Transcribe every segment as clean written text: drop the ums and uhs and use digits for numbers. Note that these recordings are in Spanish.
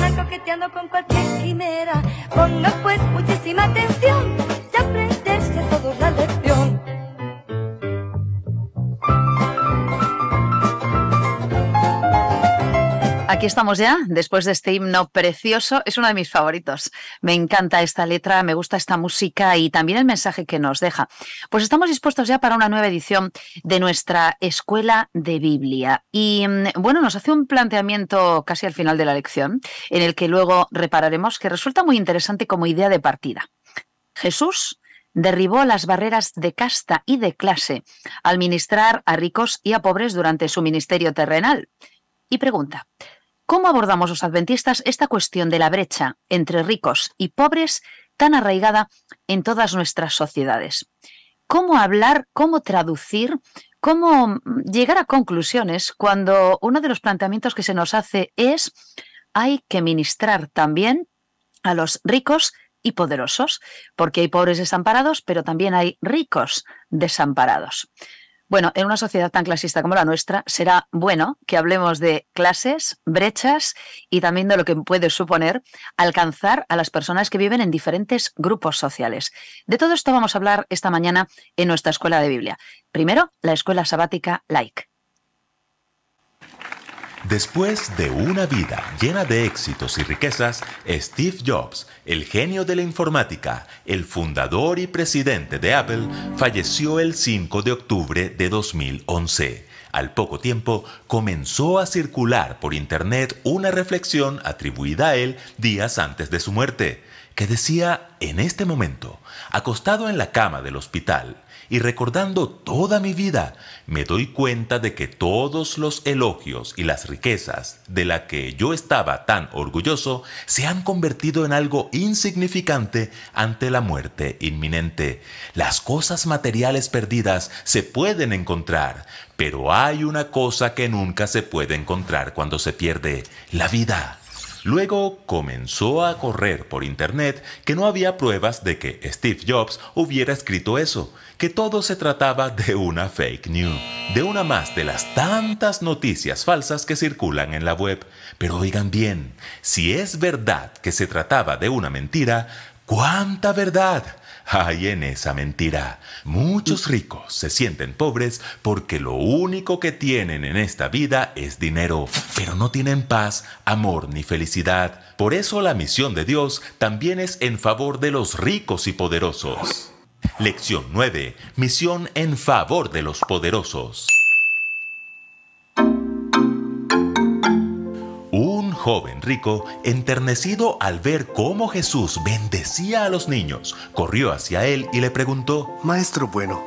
anda coqueteando con cualquier quimera. Ponga pues muchísima atención y aprenderse a todos la lección. Aquí estamos ya, después de este himno precioso. Es uno de mis favoritos. Me encanta esta letra, me gusta esta música y también el mensaje que nos deja. Pues estamos dispuestos ya para una nueva edición de nuestra Escuela de Biblia. Y bueno, nos hace un planteamiento casi al final de la lección, en el que luego repararemos, que resulta muy interesante como idea de partida. Jesús derribó las barreras de casta y de clase al ministrar a ricos y a pobres durante su ministerio terrenal. Y pregunta: ¿cómo abordamos los adventistas esta cuestión de la brecha entre ricos y pobres tan arraigada en todas nuestras sociedades? ¿Cómo hablar, cómo traducir, cómo llegar a conclusiones cuando uno de los planteamientos que se nos hace es: hay que ministrar también a los ricos y poderosos, porque hay pobres desamparados, pero también hay ricos desamparados? Bueno, en una sociedad tan clasista como la nuestra, será bueno que hablemos de clases, brechas y también de lo que puede suponer alcanzar a las personas que viven en diferentes grupos sociales. De todo esto vamos a hablar esta mañana en nuestra Escuela de Biblia. Primero, la Escuela Sabática Laic. Después de una vida llena de éxitos y riquezas, Steve Jobs, el genio de la informática, el fundador y presidente de Apple, falleció el 5 de octubre de 2011. Al poco tiempo, comenzó a circular por internet una reflexión atribuida a él días antes de su muerte, que decía: en este momento, acostado en la cama del hospital, y recordando toda mi vida, me doy cuenta de que todos los elogios y las riquezas de la que yo estaba tan orgulloso se han convertido en algo insignificante ante la muerte inminente. Las cosas materiales perdidas se pueden encontrar, pero hay una cosa que nunca se puede encontrar cuando se pierde: la vida. Luego comenzó a correr por internet que no había pruebas de que Steve Jobs hubiera escrito eso, que todo se trataba de una fake news, de una más de las tantas noticias falsas que circulan en la web. Pero oigan bien, si es verdad que se trataba de una mentira, ¿cuánta verdad hay en esa mentira? Muchos ricos se sienten pobres porque lo único que tienen en esta vida es dinero, pero no tienen paz, amor ni felicidad. Por eso la misión de Dios también es en favor de los ricos y poderosos. Lección 9. Misión en favor de los poderosos. Un joven rico, enternecido al ver cómo Jesús bendecía a los niños, corrió hacia él y le preguntó: Maestro bueno,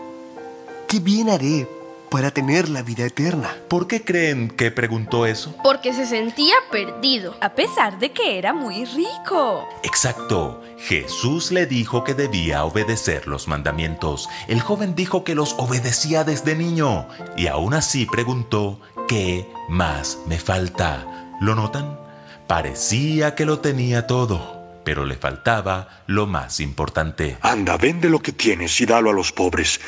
¿qué bien haré para tener la vida eterna? ¿Por qué creen que preguntó eso? Porque se sentía perdido, a pesar de que era muy rico. Exacto. Jesús le dijo que debía obedecer los mandamientos. El joven dijo que los obedecía desde niño y aún así preguntó: ¿qué más me falta? ¿Lo notan? Parecía que lo tenía todo, pero le faltaba lo más importante. Anda, vende lo que tienes y dalo a los pobres,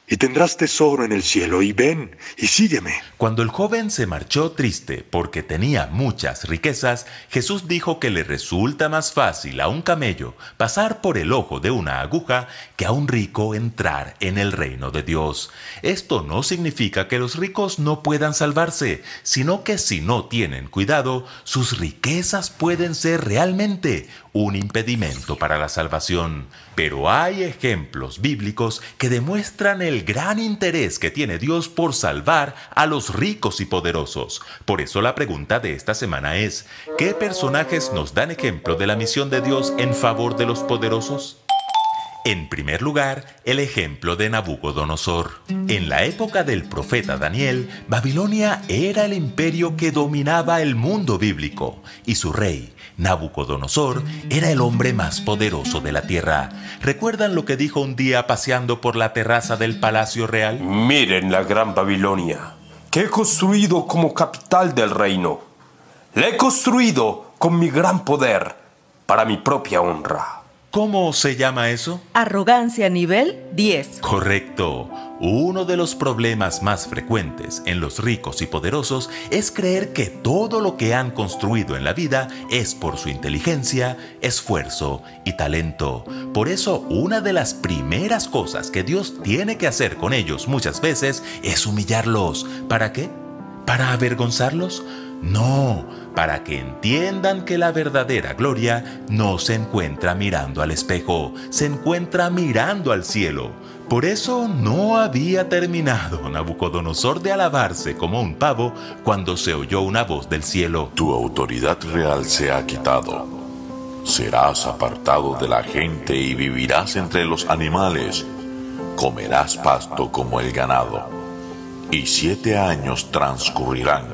y tendrás tesoro en el cielo, y ven, y sígueme. Cuando el joven se marchó triste porque tenía muchas riquezas, Jesús dijo que le resulta más fácil a un camello pasar por el ojo de una aguja que a un rico entrar en el reino de Dios. Esto no significa que los ricos no puedan salvarse, sino que si no tienen cuidado, sus riquezas pueden ser realmente un impedimento para la salvación. Pero hay ejemplos bíblicos que demuestran el gran interés que tiene Dios por salvar a los ricos y poderosos. Por eso la pregunta de esta semana es: ¿qué personajes nos dan ejemplo de la misión de Dios en favor de los poderosos? En primer lugar, el ejemplo de Nabucodonosor. En la época del profeta Daniel, Babilonia era el imperio que dominaba el mundo bíblico, y su rey, Nabucodonosor, era el hombre más poderoso de la tierra. ¿Recuerdan lo que dijo un día paseando por la terraza del Palacio Real? Miren la gran Babilonia, que he construido como capital del reino. La he construido con mi gran poder, para mi propia honra. ¿Cómo se llama eso? Arrogancia nivel 10. Correcto. Uno de los problemas más frecuentes en los ricos y poderosos es creer que todo lo que han construido en la vida es por su inteligencia, esfuerzo y talento. Por eso, una de las primeras cosas que Dios tiene que hacer con ellos muchas veces es humillarlos. ¿Para qué? ¿Para avergonzarlos? No, para que entiendan que la verdadera gloria no se encuentra mirando al espejo, se encuentra mirando al cielo. Por eso no había terminado Nabucodonosor de alabarse como un pavo cuando se oyó una voz del cielo. Tu autoridad real se ha quitado. Serás apartado de la gente y vivirás entre los animales. Comerás pasto como el ganado. Y 7 años transcurrirán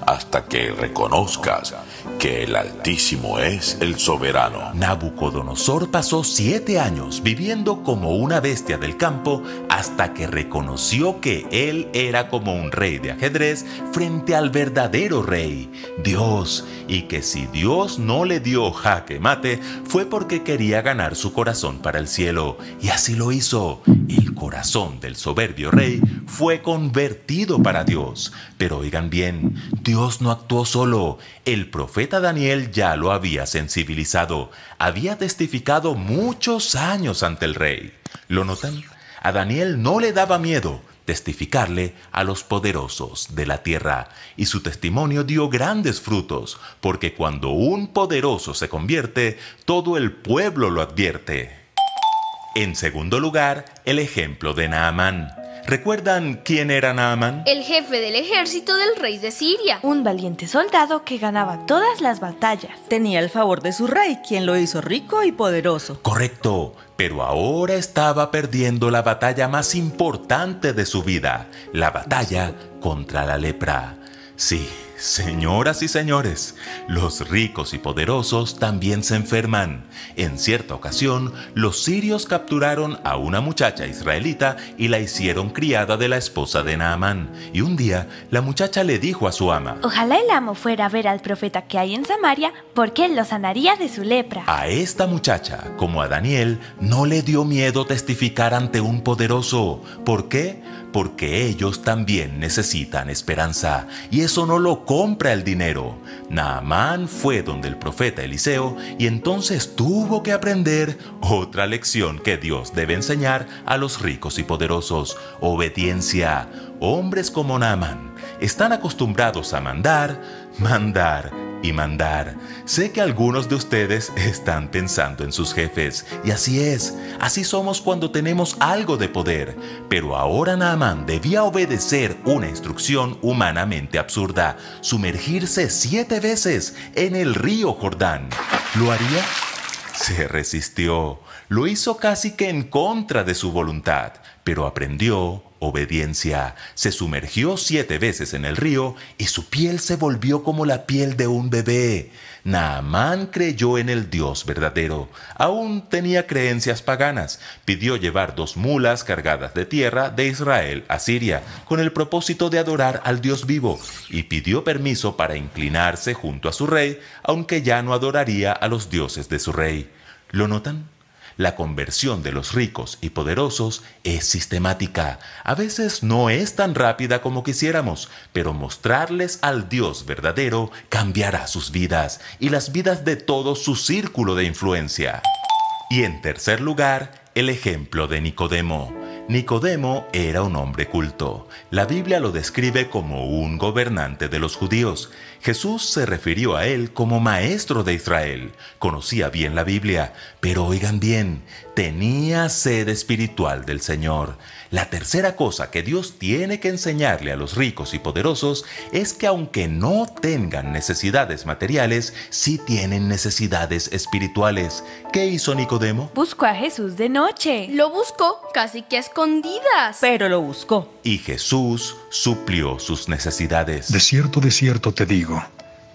hasta que reconozcas que el Altísimo es el soberano. Nabucodonosor pasó 7 años viviendo como una bestia del campo hasta que reconoció que él era como un rey de ajedrez frente al verdadero rey, Dios, y que si Dios no le dio jaque mate fue porque quería ganar su corazón para el cielo, y así lo hizo. El corazón del soberbio rey fue convertido para Dios. Pero oigan bien, Dios no actuó solo. El profeta Daniel ya lo había sensibilizado. Había testificado muchos años ante el rey. ¿Lo notan? A Daniel no le daba miedo testificarle a los poderosos de la tierra, y su testimonio dio grandes frutos, porque cuando un poderoso se convierte, todo el pueblo lo advierte. En segundo lugar, el ejemplo de Naamán. ¿Recuerdan quién era Naamán? El jefe del ejército del rey de Siria. Un valiente soldado que ganaba todas las batallas. Tenía el favor de su rey, quien lo hizo rico y poderoso. Correcto, pero ahora estaba perdiendo la batalla más importante de su vida, la batalla contra la lepra. Sí, señoras y señores, los ricos y poderosos también se enferman. En cierta ocasión, los sirios capturaron a una muchacha israelita y la hicieron criada de la esposa de Naamán. Y un día, la muchacha le dijo a su ama: ojalá el amo fuera a ver al profeta que hay en Samaria, porque él lo sanaría de su lepra. A esta muchacha, como a Daniel, no le dio miedo testificar ante un poderoso. ¿Por qué? Porque ellos también necesitan esperanza, y eso no lo compra el dinero. Naamán fue donde el profeta Eliseo y entonces tuvo que aprender otra lección que Dios debe enseñar a los ricos y poderosos: obediencia. Hombres como Naamán están acostumbrados a mandar, mandar y mandar. Sé que algunos de ustedes están pensando en sus jefes, y así es, así somos cuando tenemos algo de poder. Pero ahora Naamán debía obedecer una instrucción humanamente absurda: sumergirse 7 veces en el río Jordán. ¿Lo haría? Se resistió. Lo hizo casi que en contra de su voluntad, pero aprendió obediencia. Se sumergió 7 veces en el río y su piel se volvió como la piel de un bebé. Naamán creyó en el Dios verdadero. Aún tenía creencias paganas. Pidió llevar 2 mulas cargadas de tierra de Israel a Siria, con el propósito de adorar al Dios vivo, y pidió permiso para inclinarse junto a su rey, aunque ya no adoraría a los dioses de su rey. ¿Lo notan? La conversión de los ricos y poderosos es sistemática. A veces no es tan rápida como quisiéramos, pero mostrarles al Dios verdadero cambiará sus vidas y las vidas de todo su círculo de influencia. Y en tercer lugar, el ejemplo de Nicodemo. Nicodemo era un hombre culto. La Biblia lo describe como un gobernante de los judíos. Jesús se refirió a él como maestro de Israel. Conocía bien la Biblia, pero oigan bien, tenía sed espiritual del Señor. La tercera cosa que Dios tiene que enseñarle a los ricos y poderosos es que aunque no tengan necesidades materiales, sí tienen necesidades espirituales. ¿Qué hizo Nicodemo? Buscó a Jesús de noche. Lo buscó casi que a escondidas. Pero lo buscó. Y Jesús suplió sus necesidades. De cierto te digo,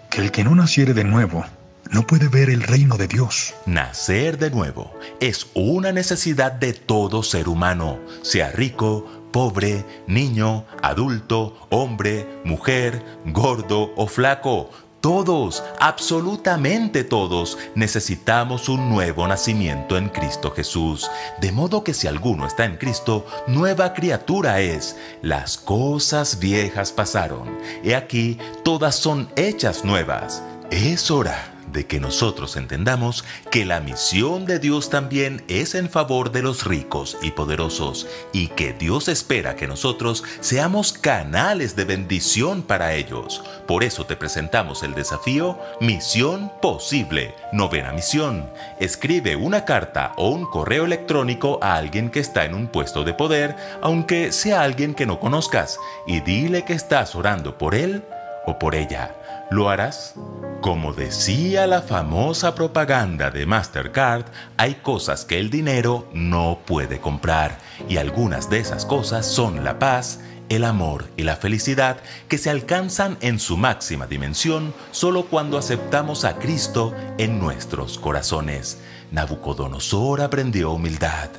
que el que no naciere de nuevo no puede ver el reino de Dios. Nacer de nuevo es una necesidad de todo ser humano, sea rico, pobre, niño, adulto, hombre, mujer, gordo o flaco. Todos, absolutamente todos, necesitamos un nuevo nacimiento en Cristo Jesús. De modo que si alguno está en Cristo, nueva criatura es. Las cosas viejas pasaron. He aquí, todas son hechas nuevas. Es hora de que nosotros entendamos que la misión de Dios también es en favor de los ricos y poderosos, y que Dios espera que nosotros seamos canales de bendición para ellos. Por eso te presentamos el desafío Misión Posible. Novena misión. Escribe una carta o un correo electrónico a alguien que está en un puesto de poder, aunque sea alguien que no conozcas, y dile que estás orando por él o por ella. ¿Lo harás? Como decía la famosa propaganda de Mastercard, hay cosas que el dinero no puede comprar, y algunas de esas cosas son la paz, el amor y la felicidad, que se alcanzan en su máxima dimensión solo cuando aceptamos a Cristo en nuestros corazones. Nabucodonosor aprendió humildad.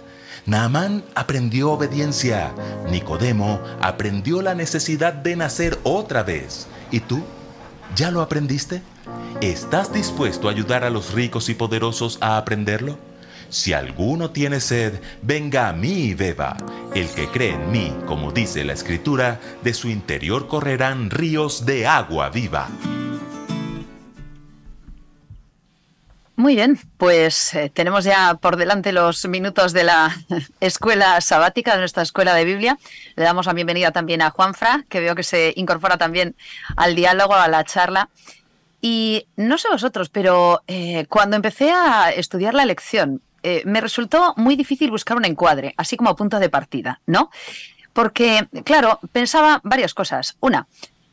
Naamán aprendió obediencia. Nicodemo aprendió la necesidad de nacer otra vez. ¿Y tú? ¿Ya lo aprendiste? ¿Estás dispuesto a ayudar a los ricos y poderosos a aprenderlo? Si alguno tiene sed, venga a mí y beba. El que cree en mí, como dice la Escritura, de su interior correrán ríos de agua viva. Muy bien, pues tenemos ya por delante los minutos de la escuela sabática, de nuestra escuela de Biblia. Le damos la bienvenida también a Juanfra, que veo que se incorpora también al diálogo, a la charla. Y no sé vosotros, pero cuando empecé a estudiar la lección, me resultó muy difícil buscar un encuadre, así como punto de partida, ¿no? Porque, claro, pensaba varias cosas. Una,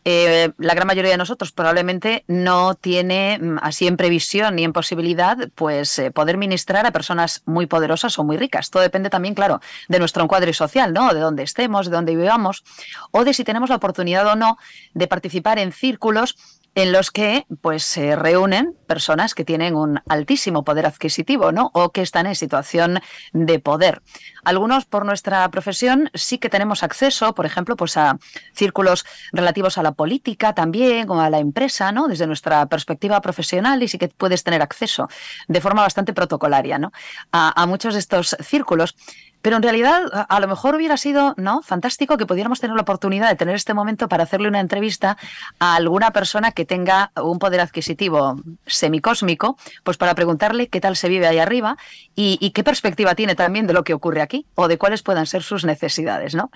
la gran mayoría de nosotros probablemente no tiene así en previsión ni en posibilidad pues poder ministrar a personas muy poderosas o muy ricas. Todo depende también, claro, de nuestro encuadre social, ¿no? De dónde estemos, de dónde vivamos, o de si tenemos la oportunidad o no de participar en círculos en los que pues se reúnen personas que tienen un altísimo poder adquisitivo, ¿no? O que están en situación de poder. Algunos, por nuestra profesión, sí que tenemos acceso, por ejemplo, pues a círculos relativos a la política también, o a la empresa, ¿no? Desde nuestra perspectiva profesional, y sí que puedes tener acceso de forma bastante protocolaria, ¿no? A muchos de estos círculos. Pero en realidad a lo mejor hubiera sido, ¿no?, fantástico que pudiéramos tener la oportunidad de tener este momento para hacerle una entrevista a alguna persona que tenga un poder adquisitivo semicósmico, pues para preguntarle qué tal se vive ahí arriba y qué perspectiva tiene también de lo que ocurre aquí o de cuáles puedan ser sus necesidades, ¿no?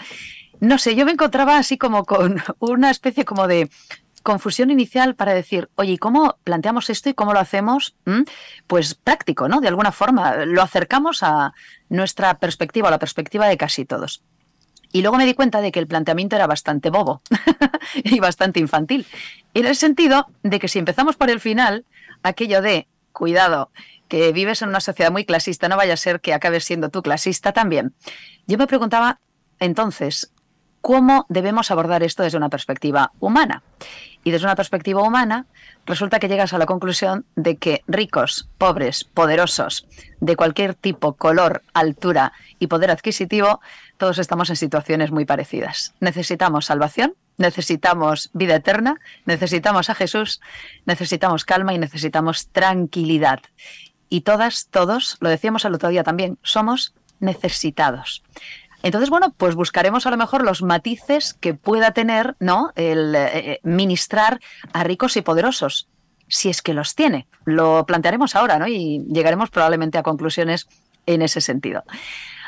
No sé, yo me encontraba así como con una especie como de confusión inicial para decir, oye, ¿y cómo planteamos esto y cómo lo hacemos? Pues práctico, ¿no? De alguna forma, lo acercamos a nuestra perspectiva, a la perspectiva de casi todos. Y luego me di cuenta de que el planteamiento era bastante bobo y bastante infantil. En el sentido de que si empezamos por el final, aquello de, cuidado, que vives en una sociedad muy clasista, no vaya a ser que acabes siendo tú clasista también. Yo me preguntaba, entonces, ¿cómo debemos abordar esto desde una perspectiva humana? Y desde una perspectiva humana, resulta que llegas a la conclusión de que ricos, pobres, poderosos, de cualquier tipo, color, altura y poder adquisitivo, todos estamos en situaciones muy parecidas. Necesitamos salvación, necesitamos vida eterna, necesitamos a Jesús, necesitamos calma y necesitamos tranquilidad. Y todas, todos, lo decíamos el otro día también, somos necesitados. Entonces, bueno, pues buscaremos a lo mejor los matices que pueda tener, ¿no?, el ministrar a ricos y poderosos, si es que los tiene. Lo plantearemos ahora, ¿no?, y llegaremos probablemente a conclusiones en ese sentido.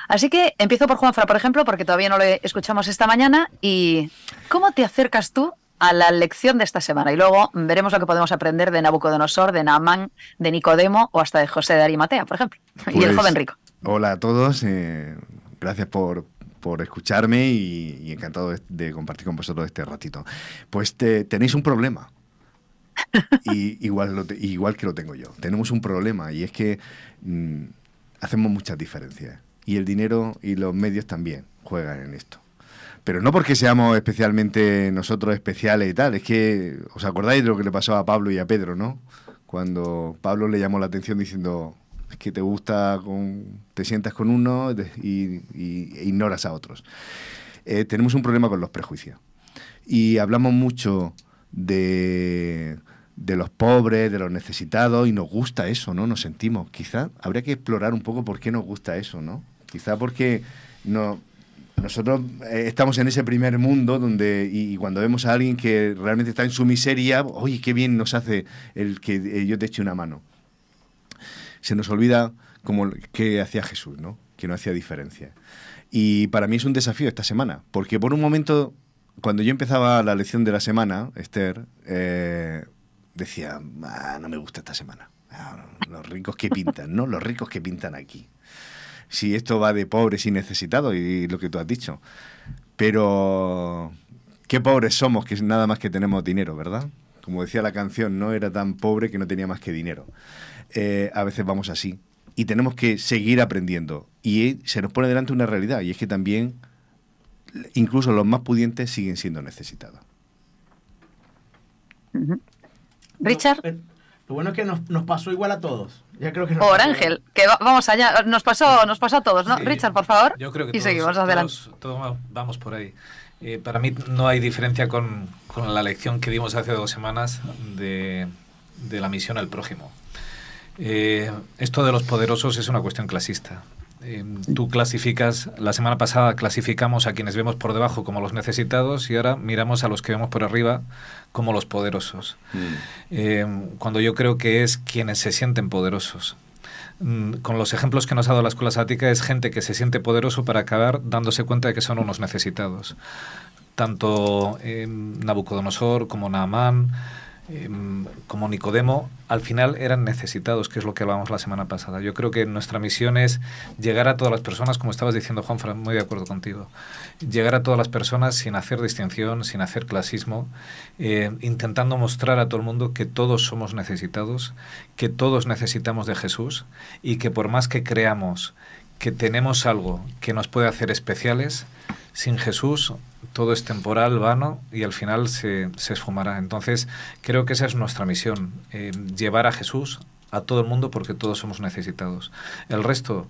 Así que empiezo por Juanfra, por ejemplo, porque todavía no le escuchamos esta mañana. ¿Y cómo te acercas tú a la lección de esta semana? Y luego veremos lo que podemos aprender de Nabucodonosor, de Naamán, de Nicodemo o hasta de José de Arimatea, por ejemplo, y el joven rico. Hola a todos. Gracias por escucharme y encantado de compartir con vosotros este ratito. Pues tenéis un problema, igual que lo tengo yo. Tenemos un problema y es que hacemos muchas diferencias y el dinero y los medios también juegan en esto. Pero no porque seamos especialmente nosotros especiales y tal, es que os acordáis de lo que le pasó a Pablo y a Pedro, ¿no? Cuando Pablo le llamó la atención diciendo que te gusta, te sientas con uno y ignoras a otros. Tenemos un problema con los prejuicios. Y hablamos mucho de de los pobres, de los necesitados, y nos gusta eso, ¿no? Nos sentimos. Quizá habría que explorar un poco por qué nos gusta eso, ¿no? Quizá porque nosotros estamos en ese primer mundo donde y cuando vemos a alguien que realmente está en su miseria, oye, qué bien nos hace el que yo te eche una mano. Se nos olvida como que hacía Jesús, ¿no? Que no hacía diferencia. Y para mí es un desafío esta semana, porque por un momento, cuando yo empezaba la lección de la semana, Esther, decía, no me gusta esta semana. Los ricos que pintan, ¿no? Los ricos que pintan aquí. Sí, esto va de pobres y necesitados, y lo que tú has dicho. Pero qué pobres somos, que nada más que tenemos dinero, ¿verdad? Como decía la canción, no era tan pobre que no tenía más que dinero. A veces vamos así. Y tenemos que seguir aprendiendo. Y se nos pone delante una realidad, y es que también, incluso los más pudientes siguen siendo necesitados. Richard. Lo bueno es que nos pasó igual a todos. Ya creo que Ángel, que vamos allá. Nos pasó a todos, ¿no? Sí, Richard, por favor. Yo creo que y seguimos adelante. Todos vamos por ahí. Para mí no hay diferencia con la lección que dimos hace 2 semanas de la misión al prójimo. Esto de los poderosos es una cuestión clasista. Tú clasificas, la semana pasada clasificamos a quienes vemos por debajo como los necesitados y ahora miramos a los que vemos por arriba como los poderosos. Cuando yo creo que es quienes se sienten poderosos. Con los ejemplos que nos ha dado la escuela sabática es gente que se siente poderoso para acabar dándose cuenta de que son unos necesitados. Tanto Nabucodonosor como Naamán, como Nicodemo, al final eran necesitados, que es lo que hablábamos la semana pasada. Yo creo que nuestra misión es llegar a todas las personas, como estabas diciendo, Juanfran, muy de acuerdo contigo, llegar a todas las personas sin hacer distinción, sin hacer clasismo, intentando mostrar a todo el mundo que todos somos necesitados, que todos necesitamos de Jesús y que por más que creamos que tenemos algo que nos puede hacer especiales, sin Jesús todo es temporal, vano, y al final se esfumará. Entonces, creo que esa es nuestra misión, llevar a Jesús a todo el mundo porque todos somos necesitados. El resto,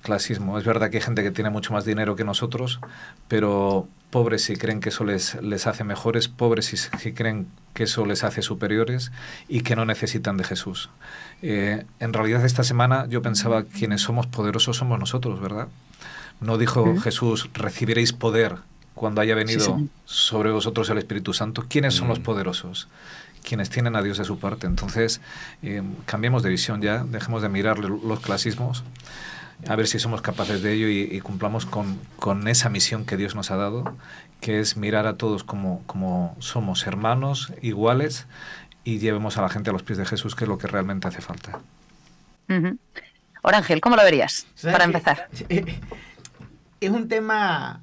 clasismo. Es verdad que hay gente que tiene mucho más dinero que nosotros, pero pobres si creen que eso les hace mejores, pobres si creen que eso les hace superiores y que no necesitan de Jesús. En realidad, esta semana yo pensaba que quienes somos poderosos somos nosotros, ¿verdad? ¿No dijo Jesús, recibiréis poder cuando haya venido sobre vosotros el Espíritu Santo? ¿Quiénes son los poderosos? Quienes tienen a Dios de su parte. Entonces, cambiemos de visión ya, dejemos de mirar los clasismos, a ver si somos capaces de ello y cumplamos con esa misión que Dios nos ha dado, que es mirar a todos como somos hermanos, iguales, y llevemos a la gente a los pies de Jesús, que es lo que realmente hace falta. Ahora, Ángel, ¿cómo lo verías para empezar? Es un tema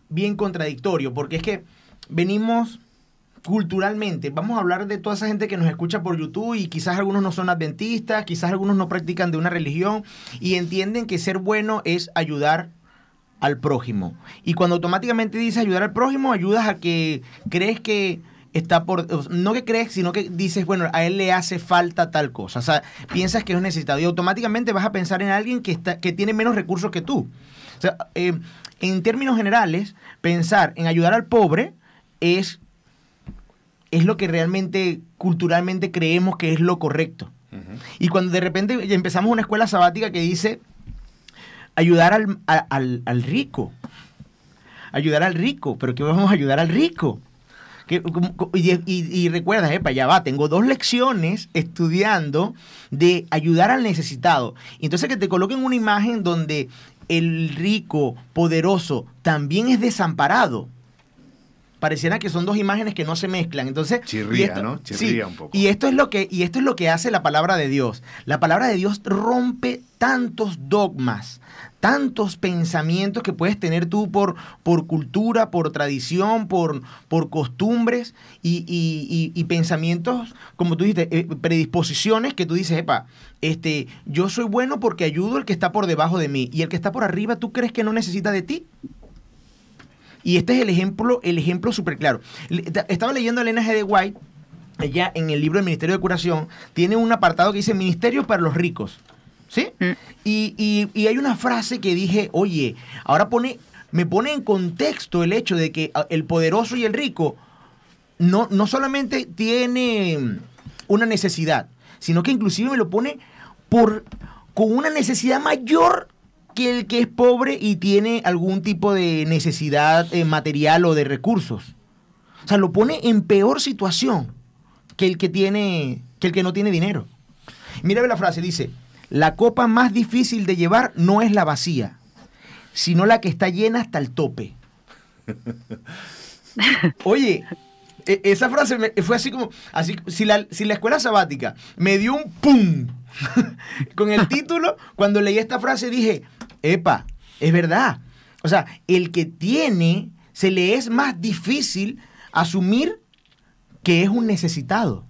bien contradictorio, porque es que venimos culturalmente, vamos a hablar de toda esa gente que nos escucha por YouTube y quizás algunos no son adventistas, quizás algunos no practican de una religión y entienden que ser bueno es ayudar al prójimo. Y cuando automáticamente dices ayudar al prójimo, ayudas a que crees que está por... No que crees, sino que dices, bueno, a él le hace falta tal cosa. O sea, piensas que es necesitado y automáticamente vas a pensar en alguien que tiene menos recursos que tú. O sea, en términos generales, pensar en ayudar al pobre es lo que realmente culturalmente creemos que es lo correcto. Y cuando de repente empezamos una escuela sabática que dice ayudar al rico. Ayudar al rico. ¿Pero qué vamos a ayudar al rico? Y recuerda, ya va, tengo 2 lecciones estudiando de ayudar al necesitado. Y entonces que te coloquen una imagen donde el rico, poderoso, también es desamparado. Pareciera que son 2 imágenes que no se mezclan. Entonces, chirría, ¿no? Chirría un poco. Y esto es lo que hace la palabra de Dios. La palabra de Dios rompe tantos dogmas, tantos pensamientos que puedes tener tú por cultura, por tradición, por costumbres y pensamientos, como tú dijiste, predisposiciones que tú dices, yo soy bueno porque ayudo al que está por debajo de mí y el que está por arriba, ¿tú crees que no necesita de ti? Y este es el ejemplo súper claro. Estaba leyendo a Elena G. de White, ella en el libro del Ministerio de Curación, tiene un apartado que dice Ministerio para los ricos. ¿Sí? Y hay una frase que dije, oye, ahora me pone en contexto el hecho de que el poderoso y el rico no solamente tiene una necesidad, sino que inclusive me lo pone con una necesidad mayor que el que es pobre y tiene algún tipo de necesidad material o de recursos. O sea, lo pone en peor situación que el que no tiene dinero. Mira la frase, dice: la copa más difícil de llevar no es la vacía, sino la que está llena hasta el tope. Oye, esa frase fue así como, si la escuela sabática me dio un pum con el título, cuando leí esta frase dije, epa, es verdad. O sea, el que tiene, se le es más difícil asumir que es un necesitado.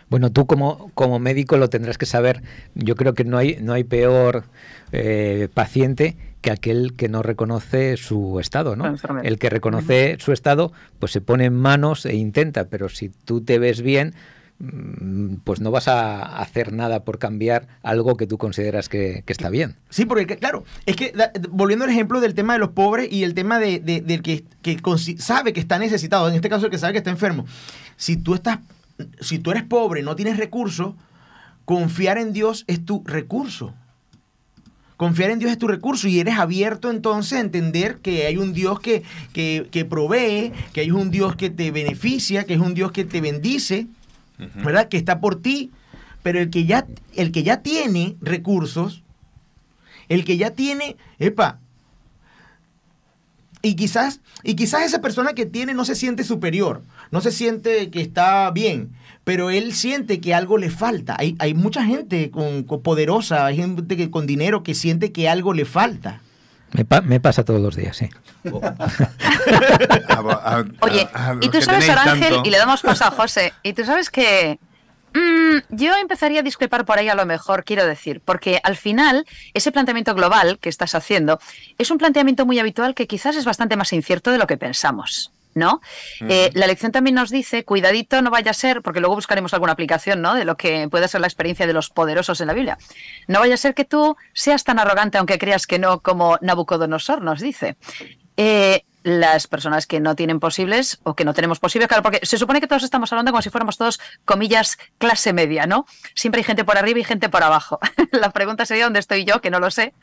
Bueno, tú como médico lo tendrás que saber. Yo creo que no hay peor paciente que aquel que no reconoce su estado, ¿no? El que reconoce su estado, pues se pone en manos e intenta, pero si tú te ves bien, pues no vas a hacer nada por cambiar algo que tú consideras que está bien. Sí, porque claro, es que volviendo al ejemplo del tema de los pobres y el tema del que sabe que está necesitado, en este caso el que sabe que está enfermo, si tú eres pobre, no tienes recursos, confiar en Dios es tu recurso. Confiar en Dios es tu recurso y eres abierto entonces a entender que hay un Dios que provee, que hay un Dios que te beneficia, que es un Dios que te bendice, ¿verdad? Que está por ti. Pero el que ya tiene recursos, el que ya tiene, y quizás esa persona que tiene no se siente superior, no se siente que está bien, pero él siente que algo le falta. Hay mucha gente con poderosa, hay gente con dinero que siente que algo le falta. Me pasa todos los días, sí. Oye, y tú sabes, Ángel, y le damos paso a José, y tú sabes que yo empezaría a discrepar por ahí a lo mejor, quiero decir, porque al final ese planteamiento global que estás haciendo es un planteamiento muy habitual que quizás es bastante más incierto de lo que pensamos, ¿no? La lección también nos dice, cuidadito, no vaya a ser, porque luego buscaremos alguna aplicación, ¿no?, de lo que puede ser la experiencia de los poderosos en la Biblia. No vaya a ser que tú seas tan arrogante, aunque creas que no, como Nabucodonosor nos dice. Las personas que no tienen posibles o que no tenemos posibles, claro, porque se supone que todos estamos hablando como si fuéramos todos, comillas, clase media, ¿no? Siempre hay gente por arriba y gente por abajo. La pregunta sería dónde estoy yo, que no lo sé.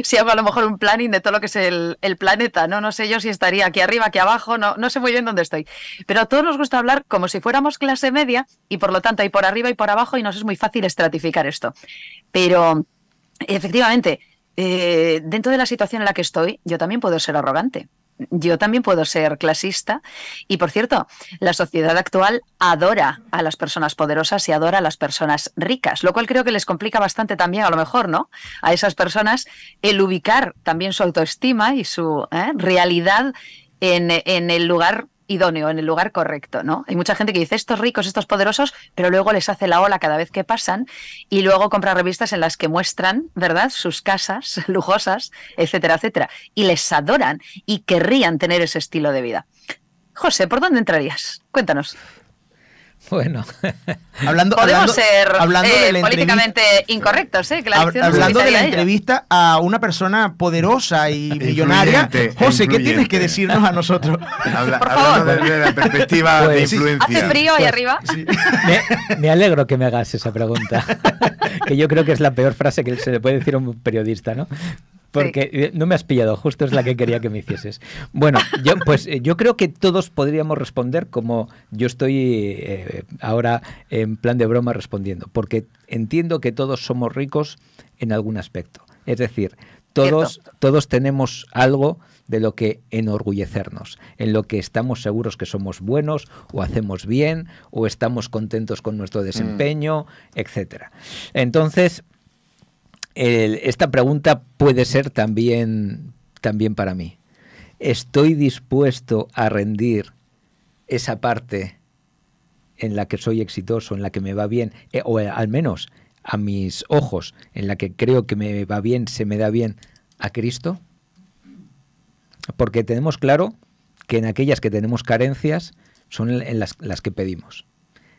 Si hago a lo mejor un planning de todo lo que es el planeta, ¿no? No sé yo si estaría aquí arriba, aquí abajo, no sé muy bien dónde estoy. Pero a todos nos gusta hablar como si fuéramos clase media y por lo tanto hay por arriba y por abajo y nos es muy fácil estratificar esto. Pero efectivamente, dentro de la situación en la que estoy, yo también puedo ser arrogante. Yo también puedo ser clasista y, por cierto, la sociedad actual adora a las personas poderosas y adora a las personas ricas, lo cual creo que les complica bastante también, a lo mejor, ¿no?, a esas personas el ubicar también su autoestima y su realidad en el lugar idóneo, en el lugar correcto, ¿no? Hay mucha gente que dice estos ricos, estos poderosos, pero luego les hace la ola cada vez que pasan y luego compra revistas en las que muestran, ¿verdad?, sus casas lujosas, etcétera, etcétera, y les adoran y querrían tener ese estilo de vida. José, ¿por dónde entrarías? Cuéntanos. Bueno, podemos ser políticamente incorrectos, ¿eh? Que la hablando de la entrevista a una persona poderosa y millonaria, José, ¿qué tienes que decirnos a nosotros? Por favor. Hablando de la perspectiva de influencia. ¿Hace frío ahí arriba? Sí. Me alegro que me hagas esa pregunta, que yo creo que es la peor frase que se le puede decir a un periodista, ¿no? Porque no me has pillado, justo es la que quería que me hicieses. Bueno, yo creo que todos podríamos responder como yo estoy ahora en plan de broma respondiendo, porque entiendo que todos somos ricos en algún aspecto. Es decir, todos tenemos algo de lo que enorgullecernos, en lo que estamos seguros que somos buenos o hacemos bien o estamos contentos con nuestro desempeño, etcétera. Entonces, esta pregunta puede ser también para mí. ¿Estoy dispuesto a rendir esa parte en la que soy exitoso, en la que me va bien, o al menos a mis ojos, en la que creo que me va bien, se me da bien, a Cristo? Porque tenemos claro que en aquellas que tenemos carencias son en las que pedimos.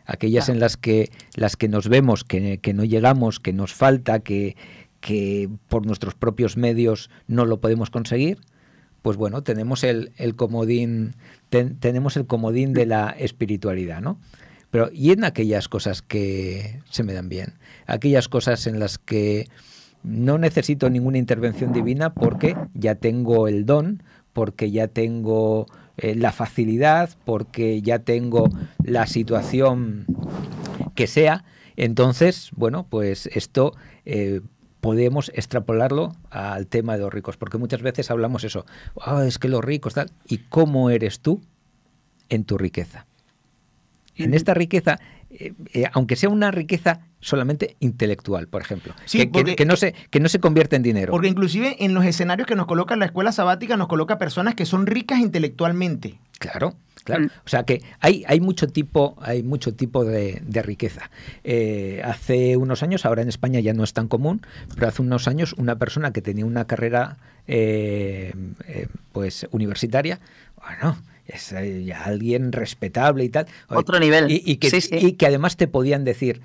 Aquellas en las que nos vemos que no llegamos, que nos falta, que por nuestros propios medios no lo podemos conseguir, pues bueno, tenemos el comodín, tenemos el comodín de la espiritualidad, ¿no? Pero ¿y en aquellas cosas que se me dan bien? Aquellas cosas en las que no necesito ninguna intervención divina porque ya tengo el don, porque ya tengo la facilidad, porque ya tengo la situación que sea. Entonces, bueno, pues esto podemos extrapolarlo al tema de los ricos, porque muchas veces hablamos eso, es que los ricos tal, ¿y cómo eres tú en tu riqueza? En esta riqueza, aunque sea una riqueza solamente intelectual, por ejemplo, sí, que no se convierte en dinero. Porque inclusive en los escenarios que nos coloca la escuela sabática, nos coloca personas que son ricas intelectualmente. Claro. Claro, o sea que hay mucho tipo de riqueza. Hace unos años, ahora en España ya no es tan común, pero hace unos años una persona que tenía una carrera pues universitaria, bueno, es ya alguien respetable y tal. Otro nivel. Y que además te podían decir,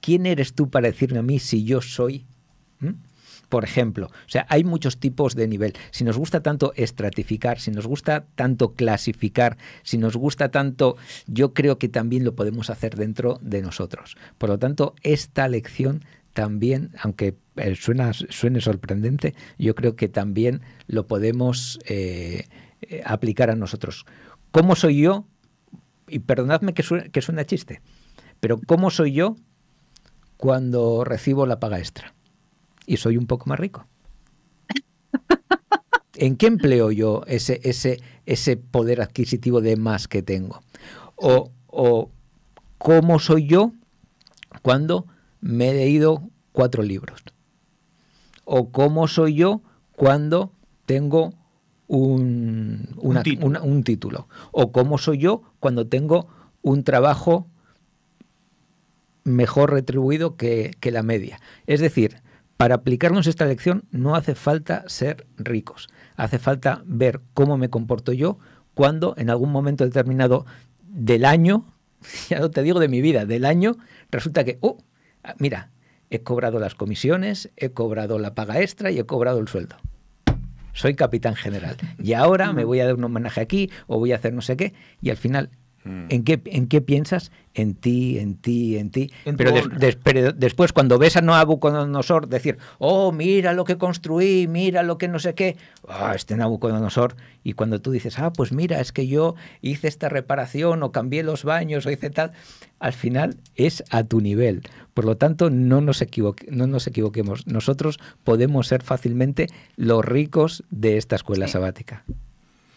¿quién eres tú para decirme a mí si yo soy? Por ejemplo, o sea, hay muchos tipos de nivel. Si nos gusta tanto estratificar, si nos gusta tanto clasificar, si nos gusta tanto, yo creo que también lo podemos hacer dentro de nosotros. Por lo tanto, esta lección también, aunque suene sorprendente, yo creo que también lo podemos aplicar a nosotros. ¿Cómo soy yo? Y perdonadme que suena chiste, pero ¿cómo soy yo cuando recibo la paga extra y soy un poco más rico? ¿En qué empleo yo ese poder adquisitivo de más que tengo? O ¿cómo soy yo cuando me he leído 4 libros? ¿O cómo soy yo cuando tengo un título? ¿O cómo soy yo cuando tengo un trabajo mejor retribuido que la media? Es decir, para aplicarnos esta lección no hace falta ser ricos, hace falta ver cómo me comporto yo cuando en algún momento determinado del año, ya no te digo de mi vida, del año, resulta que, mira, he cobrado las comisiones, he cobrado la paga extra y he cobrado el sueldo. Soy capitán general. Y ahora me voy a dar un homenaje aquí o voy a hacer no sé qué. Y al final, ¿en qué piensas? En ti. Pero después, cuando ves a Nabucodonosor decir, mira lo que construí, mira lo que no sé qué, este Nabucodonosor, y cuando tú dices, pues mira, es que yo hice esta reparación o cambié los baños o hice tal, al final es a tu nivel. Por lo tanto, no nos equivoquemos. Nosotros podemos ser fácilmente los ricos de esta escuela sabática.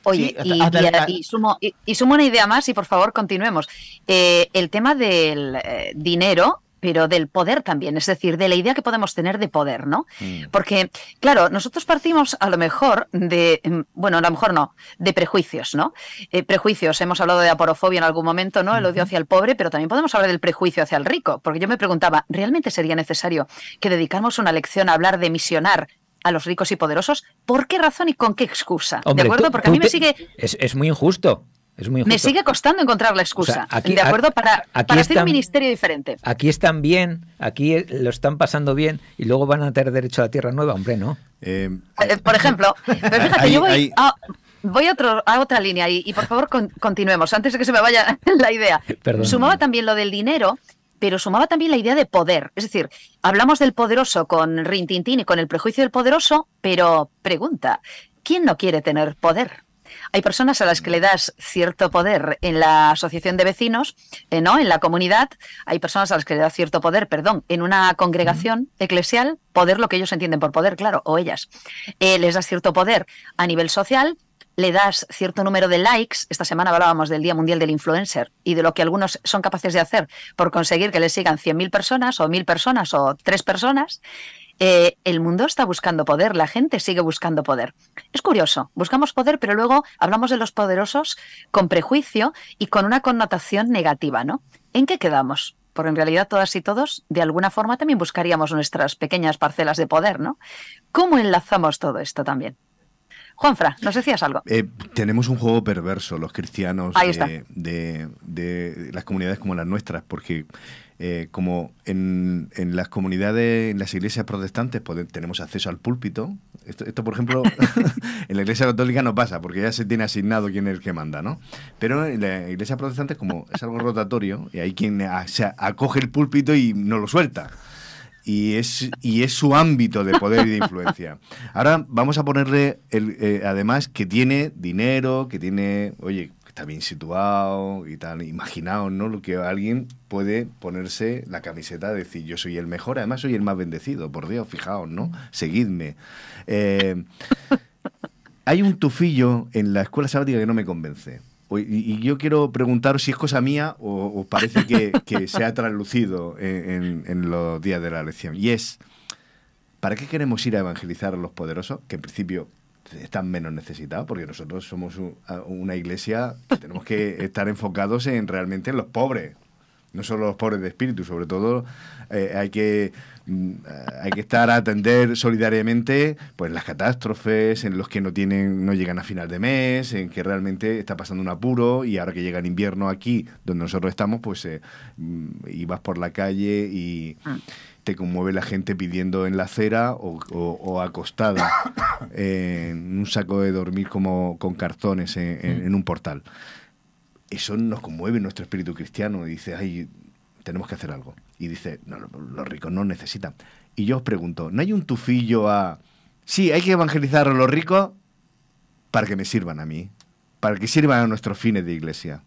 Oye, y sumo una idea más y por favor continuemos. El tema del dinero, pero del poder también, es decir, de la idea que podemos tener de poder, ¿no? Porque, claro, nosotros partimos a lo mejor de prejuicios, ¿no? Prejuicios, hemos hablado de aporofobia en algún momento, ¿no? El odio hacia el pobre, pero también podemos hablar del prejuicio hacia el rico, porque yo me preguntaba, ¿realmente sería necesario que dedicáramos una lección a hablar de misionar a los ricos y poderosos? ¿Por qué razón y con qué excusa? Hombre, ¿de acuerdo? Porque a mí me sigue... Es muy injusto. Es muy injusto. Me sigue costando encontrar la excusa. O sea, ¿de acuerdo? Para hacer un ministerio diferente. Aquí están bien, aquí lo están pasando bien y luego van a tener derecho a la tierra nueva, hombre, ¿no? Por ejemplo, pero fíjate, yo voy a otra línea y por favor continuemos antes de que se me vaya la idea. Perdón. Sumaba también lo del dinero, pero sumaba también la idea de poder. Es decir, hablamos del poderoso con Rin Tin Tin y con el prejuicio del poderoso, pero pregunta, ¿quién no quiere tener poder? Hay personas a las que le das cierto poder en la asociación de vecinos, ¿no? En la comunidad. Hay personas a las que le das cierto poder, en una congregación eclesial, poder lo que ellos entienden por poder, claro, o ellas. Les das cierto poder a nivel social, le das cierto número de likes. Esta semana hablábamos del Día Mundial del Influencer y de lo que algunos son capaces de hacer por conseguir que les sigan 100.000 personas o 1.000 personas o 3 personas. El mundo está buscando poder, la gente sigue buscando poder. Es curioso, buscamos poder, pero luego hablamos de los poderosos con prejuicio y con una connotación negativa, ¿no? ¿En qué quedamos? Porque en realidad todas y todos, de alguna forma, también buscaríamos nuestras pequeñas parcelas de poder, ¿no? ¿Cómo enlazamos todo esto también? Juanfra, ¿nos decías algo? Tenemos un juego perverso, los cristianos Ahí está. de las comunidades como las nuestras, porque como en las comunidades, en las iglesias protestantes tenemos acceso al púlpito. Esto por ejemplo, en la iglesia católica no pasa, porque ya se tiene asignado quién es el que manda, ¿no? Pero en la iglesia protestante, como es algo rotatorio, y hay quien acoge el púlpito y no lo suelta. Y es su ámbito de poder y de influencia. Ahora vamos a ponerle, además, que tiene dinero, que tiene, oye, está bien situado y tal, imaginaos, ¿no? Lo que alguien puede ponerse la camiseta de decir, yo soy el mejor, además soy el más bendecido, por Dios, fijaos, ¿no? Seguidme. Hay un tufillo en la escuela sabática que no me convence. Y yo quiero preguntaros si es cosa mía o os parece que se ha traslucido en los días de la lección. Y es, ¿para qué queremos ir a evangelizar a los poderosos? Que en principio están menos necesitados, porque nosotros somos una iglesia que tenemos que estar enfocados realmente en los pobres. No solo los pobres de espíritu, sobre todo hay que estar a atender solidariamente pues las catástrofes, en los que no llegan a final de mes, en que realmente está pasando un apuro, y ahora que llega el invierno aquí, donde nosotros estamos, pues y vas por la calle y te conmueve la gente pidiendo en la acera o acostada en un saco de dormir como con cartones en un portal. Eso nos conmueve nuestro espíritu cristiano y dice, ay, tenemos que hacer algo. Y dice, no, los ricos no necesitan. Y yo os pregunto, ¿no hay un tufillo a... Sí, hay que evangelizar a los ricos para que me sirvan a mí, para que sirvan a nuestros fines de iglesia,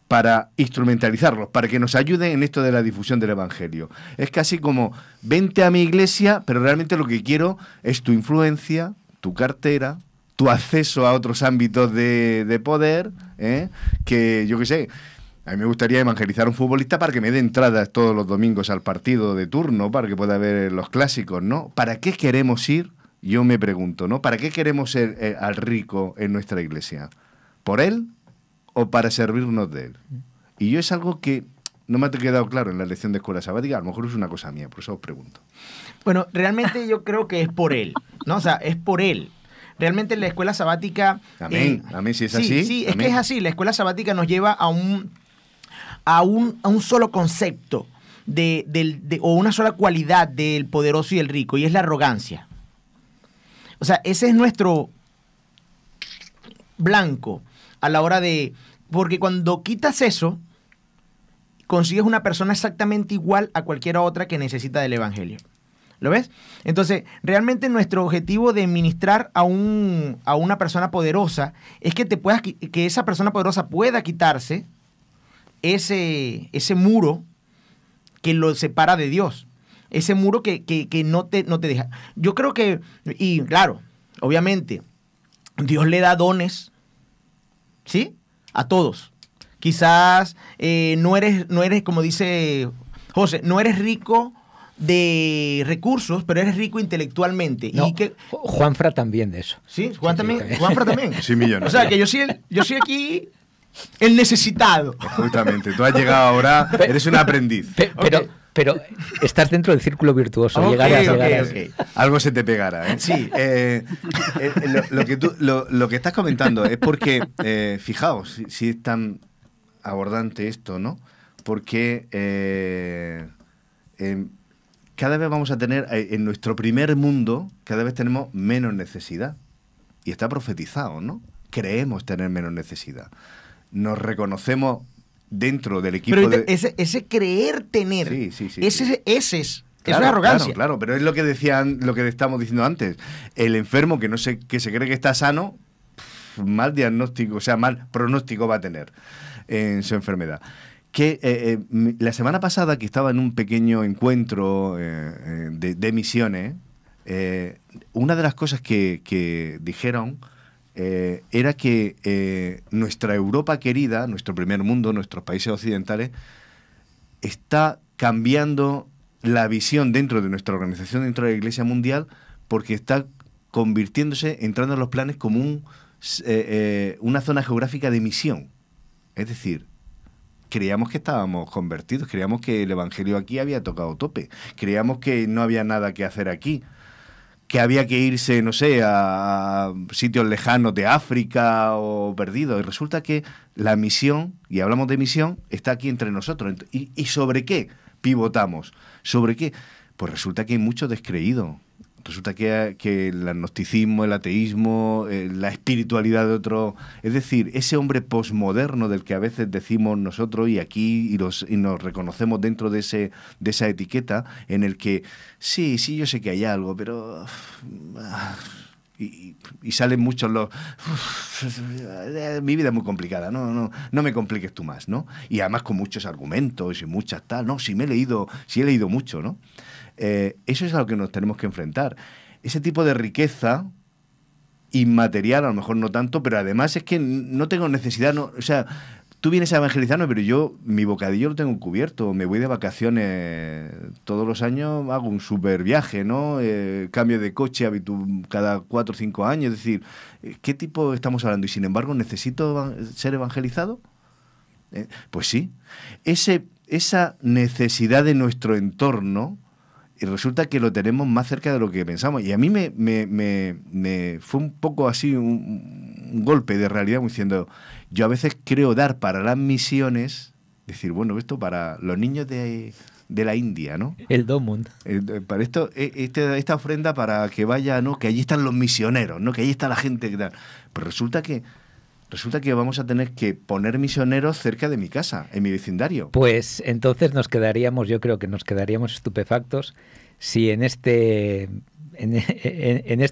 para instrumentalizarlos, para que nos ayuden en esto de la difusión del evangelio? Es casi como, vente a mi iglesia, pero realmente lo que quiero es tu influencia, tu cartera, tu acceso a otros ámbitos de poder, que yo qué sé, a mí me gustaría evangelizar a un futbolista para que me dé entradas todos los domingos al partido de turno, para que pueda ver los clásicos, ¿no? ¿Para qué queremos ir? Yo me pregunto, ¿no? ¿Para qué queremos ser al rico en nuestra iglesia? ¿Por él o para servirnos de él? Y yo es algo que no me ha quedado claro en la lección de escuela sabática, a lo mejor es una cosa mía, por eso os pregunto. Bueno, realmente yo creo que es por él, ¿no? O sea, es por él. Realmente la escuela sabática... Amén, amén, si es así. Sí, amén. Es que es así. La escuela sabática nos lleva a un solo concepto o una sola cualidad del poderoso y el rico, y es la arrogancia. O sea, ese es nuestro blanco a la hora de... Porque cuando quitas eso, consigues una persona exactamente igual a cualquier otra que necesita del evangelio. ¿Lo ves? Entonces, realmente nuestro objetivo de ministrar a una persona poderosa es que esa persona poderosa pueda quitarse ese muro que lo separa de Dios. Ese muro que no te deja. Yo creo que, y claro, obviamente, Dios le da dones, ¿sí? A todos. Quizás no eres, como dice José, no eres rico de recursos, pero eres rico intelectualmente. No, y que Juanfra también de eso. Sí, Juanfra también. Sí, millones. O sea, que yo soy aquí el necesitado. Justamente, tú has llegado ahora, eres un aprendiz. Pero estás dentro del círculo virtuoso. Llegarás. Algo se te pegará, ¿eh? Sí. Lo que estás comentando es porque, fijaos, si es tan abordante esto, ¿no? Porque cada vez vamos a tener, en nuestro primer mundo, cada vez tenemos menos necesidad. Y está profetizado, ¿no? Creemos tener menos necesidad. Nos reconocemos dentro del equipo pero ese creer tener, sí. ese es claro, arrogancia. Claro, pero es lo que decían, lo que estamos diciendo antes. El enfermo que se cree que está sano, mal diagnóstico, o sea, mal pronóstico va a tener en su enfermedad. Que la semana pasada, que estaba en un pequeño encuentro de misiones, una de las cosas que dijeron era que nuestra Europa querida, nuestro primer mundo, nuestros países occidentales, está cambiando la visión dentro de nuestra organización, dentro de la Iglesia Mundial, porque está convirtiéndose, entrando en los planes como una zona geográfica de misión. Es decir, creíamos que estábamos convertidos, creíamos que el Evangelio aquí había tocado tope, creíamos que no había nada que hacer aquí, que había que irse, no sé, a sitios lejanos de África o perdidos. Y resulta que la misión, y hablamos de misión, está aquí entre nosotros. ¿Y sobre qué? pivotamos. ¿Sobre qué? Pues resulta que hay mucho descreído. Resulta que el agnosticismo, el ateísmo, la espiritualidad de otro... Es decir, ese hombre posmoderno del que a veces decimos nosotros y aquí y nos reconocemos dentro de esa etiqueta en el que sí, yo sé que hay algo, pero... Y salen muchos los... mi vida es muy complicada, no me compliques tú más, ¿no? Y además con muchos argumentos y muchas tal, no, sí he leído mucho, ¿no? Eso es a lo que nos tenemos que enfrentar. Ese tipo de riqueza inmaterial, a lo mejor no tanto, pero además es que no tengo necesidad, no, o sea, tú vienes a evangelizarme, pero yo mi bocadillo lo tengo cubierto, me voy de vacaciones todos los años, hago un super viaje, ¿no? Cambio de coche cada 4 o 5 años, es decir, ¿qué tipo estamos hablando? Y sin embargo, ¿necesito ser evangelizado? Pues sí, esa necesidad de nuestro entorno, y resulta que lo tenemos más cerca de lo que pensamos. Y a mí me fue un poco así un golpe de realidad, diciendo, yo a veces creo dar para las misiones, decir, bueno, esto para los niños de la India, ¿no? El Domund. Para esto, esta ofrenda para que vaya, ¿no? Que allí están los misioneros, ¿no? Que allí está la gente que tal. Pero resulta que vamos a tener que poner misioneros cerca de mi casa, en mi vecindario. Pues entonces yo creo que nos quedaríamos estupefactos si en este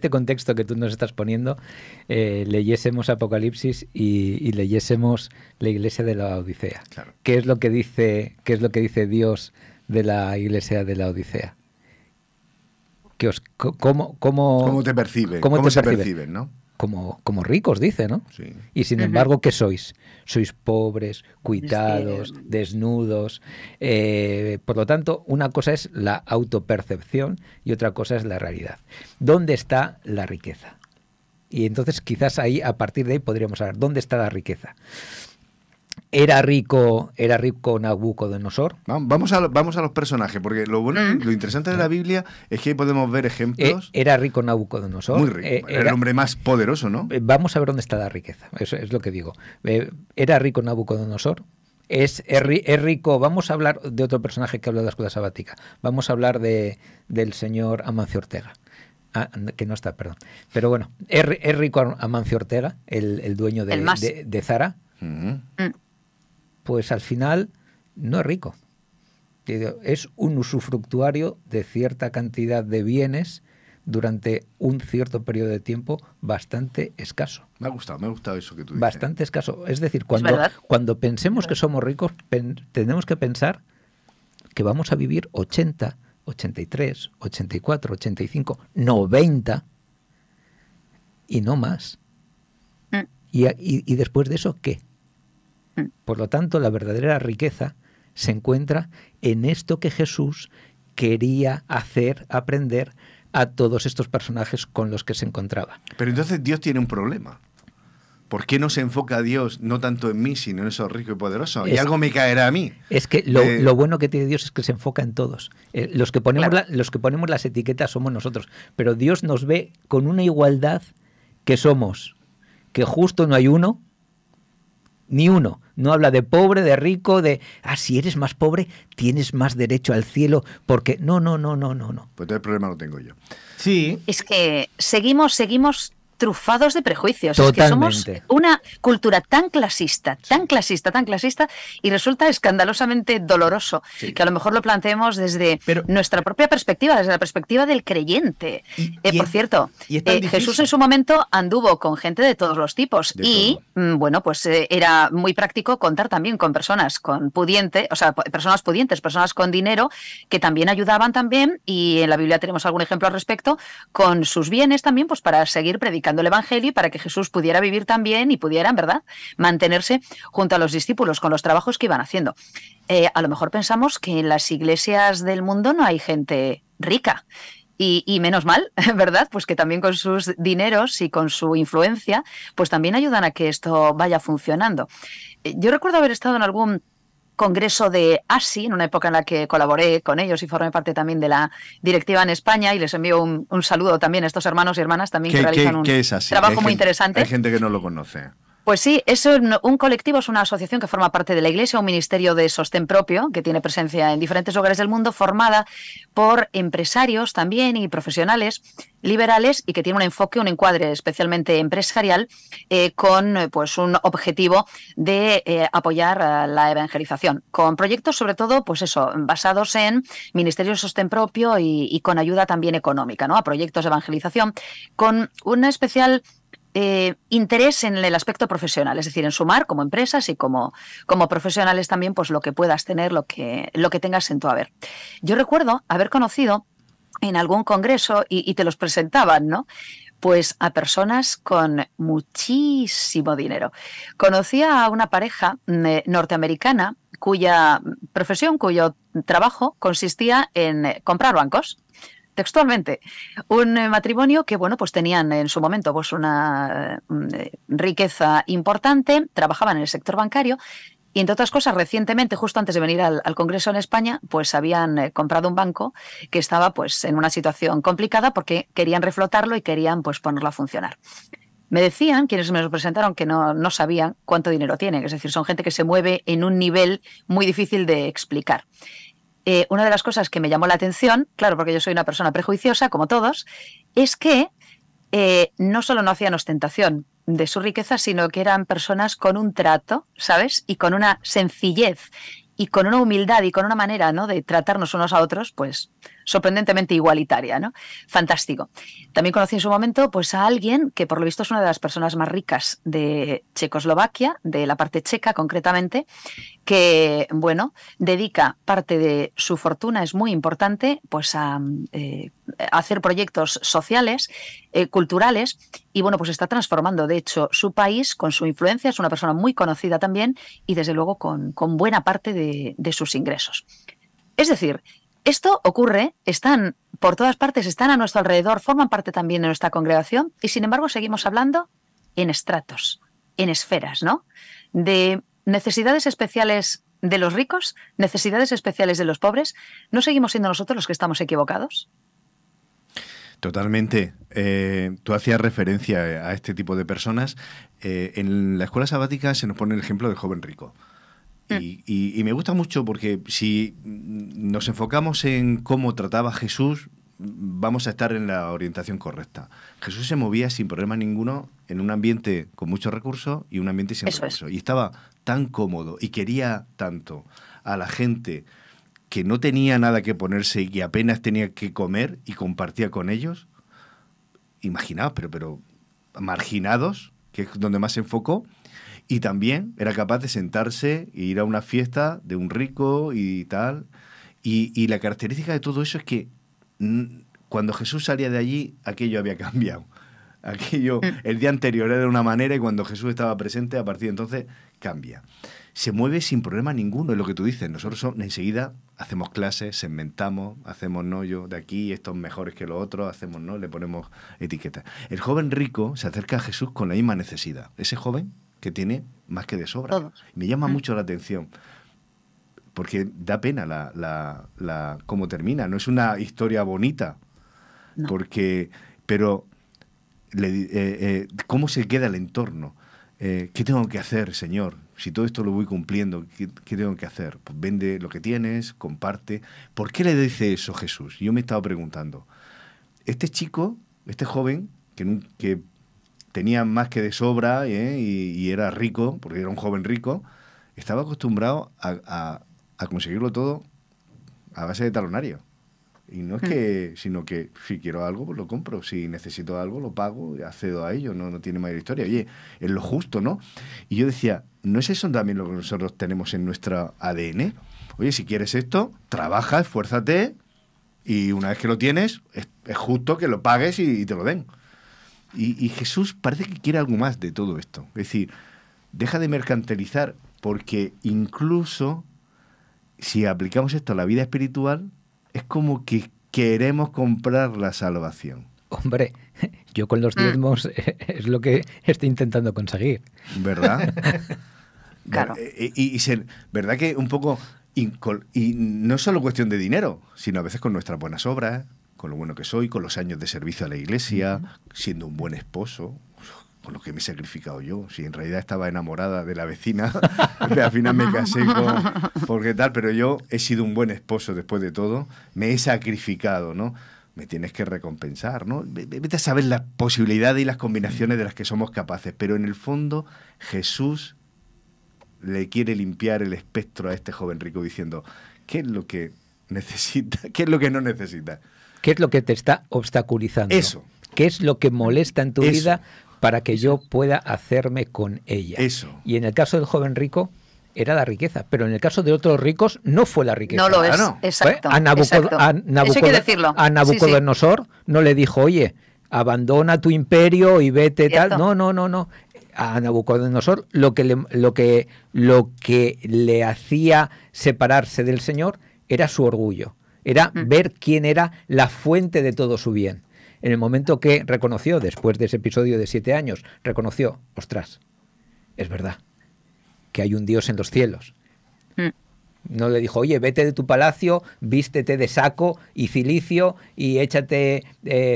contexto que tú nos estás poniendo leyésemos Apocalipsis y leyésemos la iglesia de la Odisea. Claro. ¿Qué es lo que dice Dios de la iglesia de la Odisea? ¿Cómo te perciben? ¿Cómo se perciben, no? Como ricos, dice, ¿no? Sí. Y sin embargo, ¿qué sois? Sois pobres, cuitados, desnudos. Por lo tanto, una cosa es la autopercepción y otra cosa es la realidad. ¿Dónde está la riqueza? Y entonces quizás a partir de ahí podríamos hablar. ¿Dónde está la riqueza? ¿Era rico Nabucodonosor? Vamos a los personajes, porque lo interesante de la Biblia es que ahí podemos ver ejemplos. ¿Era rico Nabucodonosor? Muy rico. Era el hombre más poderoso, ¿no? Vamos a ver dónde está la riqueza. Eso es lo que digo. ¿Era rico Nabucodonosor? ¿Es rico? Vamos a hablar de otro personaje que habla de la escuela sabática. Vamos a hablar del señor Amancio Ortega. Que no está, perdón. Pero bueno, ¿es rico Amancio Ortega, el dueño de Zara? Pues al final no es rico. Es un usufructuario de cierta cantidad de bienes durante un cierto periodo de tiempo bastante escaso. Me ha gustado eso que tú dices. Bastante escaso. Es decir, cuando pensemos que somos ricos, tenemos que pensar que vamos a vivir 80, 83, 84, 85, 90 y no más. Y después de eso, ¿qué? Por lo tanto, la verdadera riqueza se encuentra en esto que Jesús quería hacer aprender a todos estos personajes con los que se encontraba. Pero entonces Dios tiene un problema. ¿Por qué no se enfoca a Dios no tanto en mí, sino en esos ricos y poderosos? Y algo me caerá a mí. Es que lo bueno que tiene Dios es que se enfoca en todos. Los que ponemos las etiquetas somos nosotros. Pero Dios nos ve con una igualdad que somos. Que justo no hay uno, ni uno. No habla de pobre, de rico, si eres más pobre, tienes más derecho al cielo, porque no. Pues todo el problema lo tengo yo. Sí. Es que seguimos trufados de prejuicios. Totalmente. Es que somos una cultura tan clasista, y resulta escandalosamente doloroso que a lo mejor lo planteemos desde nuestra propia perspectiva, desde la perspectiva del creyente. Por cierto, Jesús en su momento anduvo con gente de todos los tipos bueno, pues era muy práctico contar también con personas personas pudientes, personas con dinero que también ayudaban también, y en la Biblia tenemos algún ejemplo al respecto, con sus bienes también, pues para seguir predicando el Evangelio y para que Jesús pudiera vivir también y pudiera, en verdad, mantenerse junto a los discípulos con los trabajos que iban haciendo. A lo mejor pensamos que en las iglesias del mundo no hay gente rica. Y menos mal, ¿verdad? Pues que también con sus dineros y con su influencia, pues también ayudan a que esto vaya funcionando. Yo recuerdo haber estado en algún congreso de ASI, en una época en la que colaboré con ellos y formé parte también de la directiva en España, y les envío un saludo también a estos hermanos y hermanas también que realizan un trabajo muy interesante. Hay gente que no lo conoce. Pues sí, es un colectivo, es una asociación que forma parte de la Iglesia, un ministerio de sostén propio que tiene presencia en diferentes lugares del mundo, formada por empresarios también y profesionales liberales y que tiene un enfoque, un encuadre especialmente empresarial con pues un objetivo de apoyar la evangelización, con proyectos sobre todo pues eso, basados en ministerios de sostén propio y con ayuda también económica, ¿no? A proyectos de evangelización, con una especial interés en el aspecto profesional, es decir, en sumar como empresas y como profesionales también, pues lo que puedas tener, lo que tengas en tu haber. Yo recuerdo haber conocido en algún congreso, y te los presentaban, ¿no? Pues a personas con muchísimo dinero. Conocí a una pareja norteamericana cuya profesión, cuyo trabajo consistía en comprar bancos. Textualmente, un matrimonio que, bueno, pues tenían en su momento pues una riqueza importante, trabajaban en el sector bancario y, entre otras cosas, recientemente, justo antes de venir al Congreso en España, pues habían comprado un banco que estaba pues en una situación complicada porque querían reflotarlo y querían pues ponerlo a funcionar. Me decían, quienes me lo presentaron, que no sabían cuánto dinero tienen, es decir, son gente que se mueve en un nivel muy difícil de explicar. Una de las cosas que me llamó la atención, claro, porque yo soy una persona prejuiciosa, como todos, es que no solo no hacían ostentación de su riqueza, sino que eran personas con un trato, ¿sabes? Y con una sencillez y con una humildad y con una manera, ¿no?, de tratarnos unos a otros, pues sorprendentemente igualitaria, ¿no? Fantástico. También conocí en su momento pues a alguien que por lo visto es una de las personas más ricas de Checoslovaquia, de la parte checa concretamente, que, bueno, dedica parte de su fortuna, es muy importante, pues a hacer proyectos sociales, culturales, y bueno, pues está transformando, de hecho, su país con su influencia, es una persona muy conocida también y desde luego con buena parte de sus ingresos. Es decir, esto ocurre, están por todas partes, están a nuestro alrededor, forman parte también de nuestra congregación y sin embargo seguimos hablando en estratos, en esferas, ¿no? De necesidades especiales de los ricos, necesidades especiales de los pobres. ¿No seguimos siendo nosotros los que estamos equivocados? Totalmente. Tú hacías referencia a este tipo de personas. En la escuela sabática se nos pone el ejemplo del joven rico. Y me gusta mucho porque si nos enfocamos en cómo trataba Jesús, vamos a estar en la orientación correcta. Jesús se movía sin problema ninguno en un ambiente con muchos recursos y un ambiente sin recursos. Y estaba tan cómodo y quería tanto a la gente que no tenía nada que ponerse y que apenas tenía que comer y compartía con ellos. Imaginaos, pero marginados, que es donde más se enfocó. Y también era capaz de sentarse e ir a una fiesta de un rico y tal. Y la característica de todo eso es que cuando Jesús salía de allí, aquello había cambiado. Aquello, el día anterior era de una manera y cuando Jesús estaba presente, a partir de entonces, cambia. Se mueve sin problema ninguno, es lo que tú dices. Nosotros enseguida hacemos clases, segmentamos, hacemos, no, yo de aquí, estos mejores que los otros, hacemos, no, le ponemos etiquetas. El joven rico se acerca a Jesús con la misma necesidad. Ese joven que tiene más que de sobra. Todos. Me llama mucho la atención, porque da pena cómo termina. No es una historia bonita, no. Pero ¿cómo se queda el entorno? ¿Qué tengo que hacer, Señor? Si todo esto lo voy cumpliendo, ¿qué tengo que hacer? Pues vende lo que tienes, comparte. ¿Por qué le dice eso Jesús? Yo me he estado preguntando. Este chico, este joven, que tenía más que de sobra y era rico, porque era un joven rico, estaba acostumbrado a conseguirlo todo a base de talonario. Y no es que, sino que si quiero algo, pues lo compro. Si necesito algo, lo pago y accedo a ello. No tiene mayor historia. Oye, es lo justo, ¿no? Y yo decía, ¿no es eso también lo que nosotros tenemos en nuestra ADN? Oye, si quieres esto, trabaja, esfuérzate y una vez que lo tienes, es justo que lo pagues y te lo den. Y Jesús parece que quiere algo más de todo esto. Es decir, deja de mercantilizar, porque incluso si aplicamos esto a la vida espiritual, es como que queremos comprar la salvación. Hombre, yo con los diezmos es lo que estoy intentando conseguir. ¿Verdad? Claro. ¿Verdad que un poco... Y no solo cuestión de dinero, sino a veces con nuestras buenas obras, con lo bueno que soy, con los años de servicio a la iglesia, siendo un buen esposo. con lo que me he sacrificado yo. Si en realidad estaba enamorada de la vecina, al final me casé porque tal, pero yo he sido un buen esposo después de todo, me he sacrificado, ¿no? Me tienes que recompensar, ¿no? Vete a saber las posibilidades y las combinaciones de las que somos capaces, pero en el fondo Jesús le quiere limpiar el espectro a este joven rico diciendo, ¿qué es lo que necesita? ¿Qué es lo que no necesita? ¿Qué es lo que te está obstaculizando? Eso. ¿Qué es lo que molesta en tu vida para que yo pueda hacerme con ella? Eso. Y en el caso del joven rico era la riqueza, pero en el caso de otros ricos no fue la riqueza. No lo es, exacto. A Eso hay que decirlo. A Nabucodonosor no le dijo, oye, abandona tu imperio y vete tal. No. A Nabucodonosor lo que le hacía separarse del Señor era su orgullo, era ver quién era la fuente de todo su bien. En el momento que reconoció, después de ese episodio de 7 años, reconoció, ostras, es verdad, que hay un Dios en los cielos. No le dijo, oye, vete de tu palacio, vístete de saco y cilicio y échate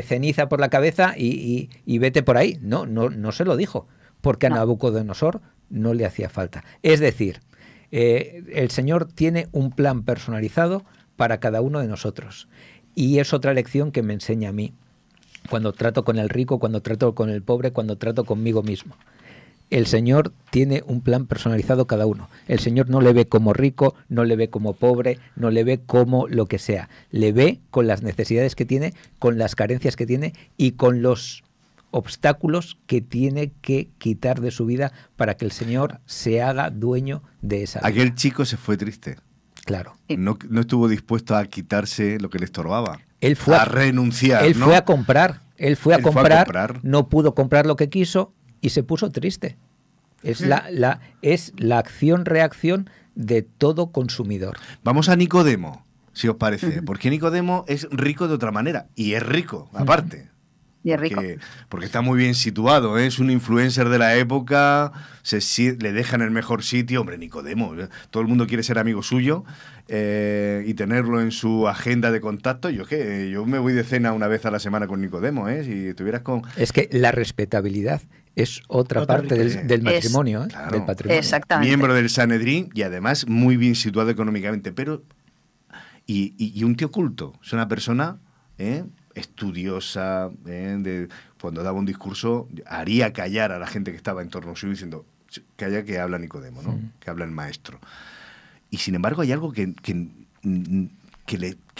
ceniza por la cabeza y vete por ahí. No se lo dijo, porque a Nabucodonosor no le hacía falta. Es decir, el Señor tiene un plan personalizado para cada uno de nosotros. Y es otra lección que me enseña a mí, cuando trato con el rico, cuando trato con el pobre, cuando trato conmigo mismo. El Señor tiene un plan personalizado cada uno. El Señor no le ve como rico, no le ve como pobre, no le ve como lo que sea. Le ve con las necesidades que tiene, con las carencias que tiene y con los obstáculos que tiene que quitar de su vida para que el Señor se haga dueño de esa vida. Aquel chico se fue triste. Claro. No estuvo dispuesto a quitarse lo que le estorbaba. Él fue a renunciar. Él ¿no? fue a comprar. Él fue a comprar, no pudo comprar lo que quiso y se puso triste. Es la acción-reacción de todo consumidor. Vamos a Nicodemo, si os parece, porque Nicodemo es rico de otra manera y es rico, aparte. Y es rico. Porque está muy bien situado, ¿eh? Es un influencer de la época, le dejan el mejor sitio. Hombre, Nicodemo, todo el mundo quiere ser amigo suyo y tenerlo en su agenda de contacto. Yo me voy de cena una vez a la semana con Nicodemo, ¿eh? Si estuvieras con... Es que la respetabilidad es otra parte del matrimonio, claro, del patrimonio. Exactamente. Miembro del Sanedrín y además muy bien situado económicamente, pero... Y un tío culto, es una persona... estudiosa, cuando daba un discurso haría callar a la gente que estaba en torno suyo diciendo, calla que habla Nicodemo, ¿no? Que habla el maestro. Y sin embargo hay algo que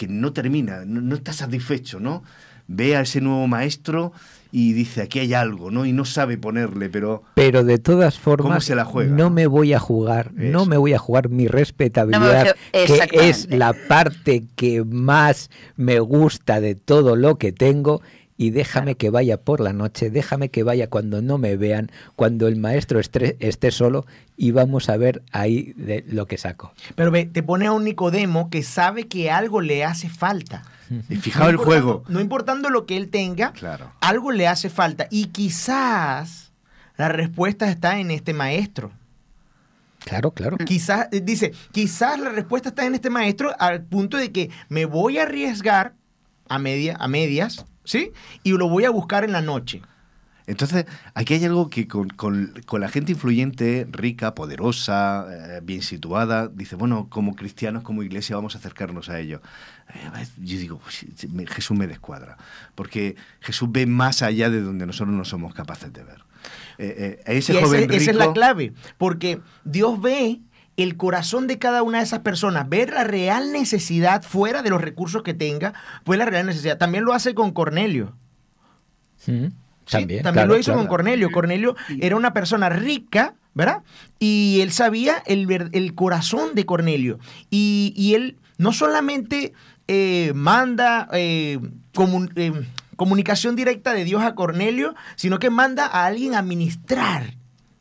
no termina, no está satisfecho, ¿no? Ve a ese nuevo maestro y dice, aquí hay algo, ¿no? Y no sabe ponerle, pero de todas formas, ¿cómo se la juega? No me voy a jugar mi respetabilidad, que es la parte que más me gusta de todo lo que tengo, y déjame que vaya por la noche, déjame que vaya cuando no me vean, cuando el maestro esté solo, y vamos a ver ahí de lo que saco. Pero te pone a un Nicodemo que sabe que algo le hace falta. Y fijaos el juego. No importando lo que él tenga, claro, algo le hace falta. Y quizás la respuesta está en este maestro. Claro. Quizás la respuesta está en este maestro al punto de que me voy a arriesgar a medias, ¿sí? Y lo voy a buscar en la noche. Entonces, aquí hay algo que con la gente influyente, rica, poderosa, bien situada, dice, bueno, como cristianos, como iglesia, vamos a acercarnos a ello. Yo digo, Jesús me descuadra, porque Jesús ve más allá de donde nosotros no somos capaces de ver. Esa es la clave, porque Dios ve el corazón de cada una de esas personas, ver la real necesidad fuera de los recursos que tenga, pues la real necesidad. También lo hace con Cornelio. También claro, lo hizo con Cornelio. Cornelio era una persona rica, ¿verdad? Y él sabía el corazón de Cornelio. Y él no solamente manda comunicación directa de Dios a Cornelio, sino que manda a alguien a ministrar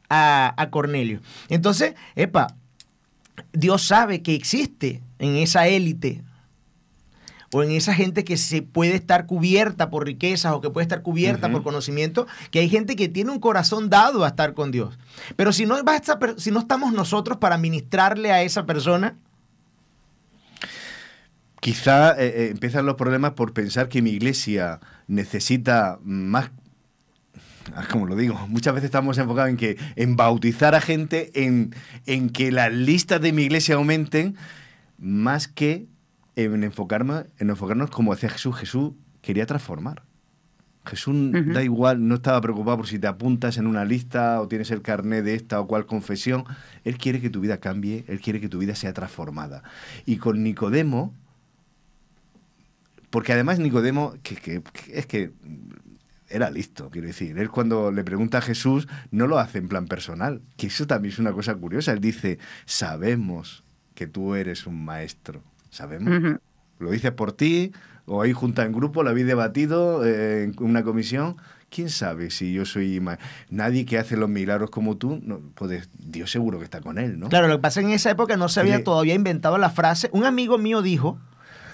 a Cornelio. Entonces, Dios sabe que existe en esa élite o en esa gente que se puede estar cubierta por riquezas o que puede estar cubierta por conocimiento, que hay gente que tiene un corazón dado a estar con Dios. Pero si no estamos nosotros para ministrarle a esa persona... Quizá empiezan los problemas por pensar que mi iglesia necesita más como lo digo, muchas veces estamos enfocados en bautizar a gente, en que las listas de mi iglesia aumenten, más que en enfocarnos como decía Jesús. Jesús quería transformar. Jesús da igual, no estaba preocupado por si te apuntas en una lista o tienes el carnet de esta o cual confesión. Él quiere que tu vida cambie, Él quiere que tu vida sea transformada. Y con Nicodemo, porque además Nicodemo, que era listo, quiero decir. Él cuando le pregunta a Jesús, no lo hace en plan personal, que eso también es una cosa curiosa. Él dice, sabemos que tú eres un maestro. ¿Sabemos? Lo dices por ti, o ahí junta en grupo, lo habéis debatido en una comisión. ¿Quién sabe si yo soy nadie que hace los milagros como tú? No, pues Dios seguro que está con él, ¿no? Claro, lo que pasa es que en esa época no se había todavía inventado la frase. Un amigo mío dijo...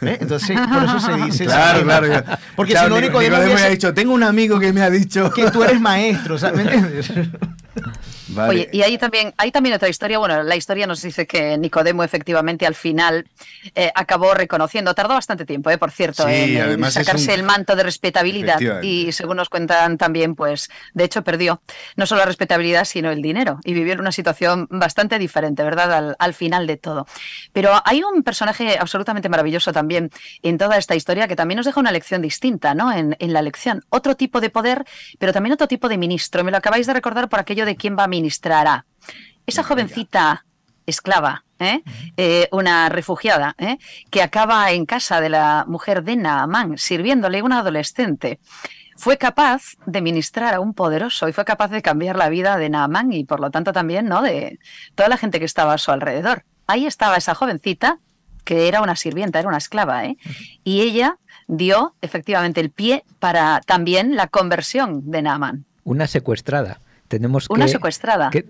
Entonces, por eso se dice... Claro. Porque si no, Nicodemo me ha dicho, tengo un amigo que me ha dicho... Que tú eres maestro, ¿sabes? ¿Me entiendes? Vale. Oye, y hay también otra historia. Bueno, la historia nos dice que Nicodemo efectivamente al final acabó reconociendo, tardó bastante tiempo, por cierto, en sacarse el manto de respetabilidad, y según nos cuentan también, pues de hecho perdió no solo la respetabilidad sino el dinero, y vivió en una situación bastante diferente, ¿verdad? Al final de todo. Pero hay un personaje absolutamente maravilloso también en toda esta historia que también nos deja una lección distinta, ¿no? En la lección, otro tipo de poder, pero también otro tipo de ministro. Me lo acabáis de recordar por aquello de quién va a ministrar. Esa jovencita esclava, una refugiada, que acaba en casa de la mujer de Naamán, sirviéndole, una adolescente, fue capaz de ministrar a un poderoso y fue capaz de cambiar la vida de Naamán y por lo tanto también, ¿no?, de toda la gente que estaba a su alrededor. Ahí estaba esa jovencita que era una sirvienta, era una esclava, y ella dio efectivamente el pie para también la conversión de Naamán. Una secuestrada. Tenemos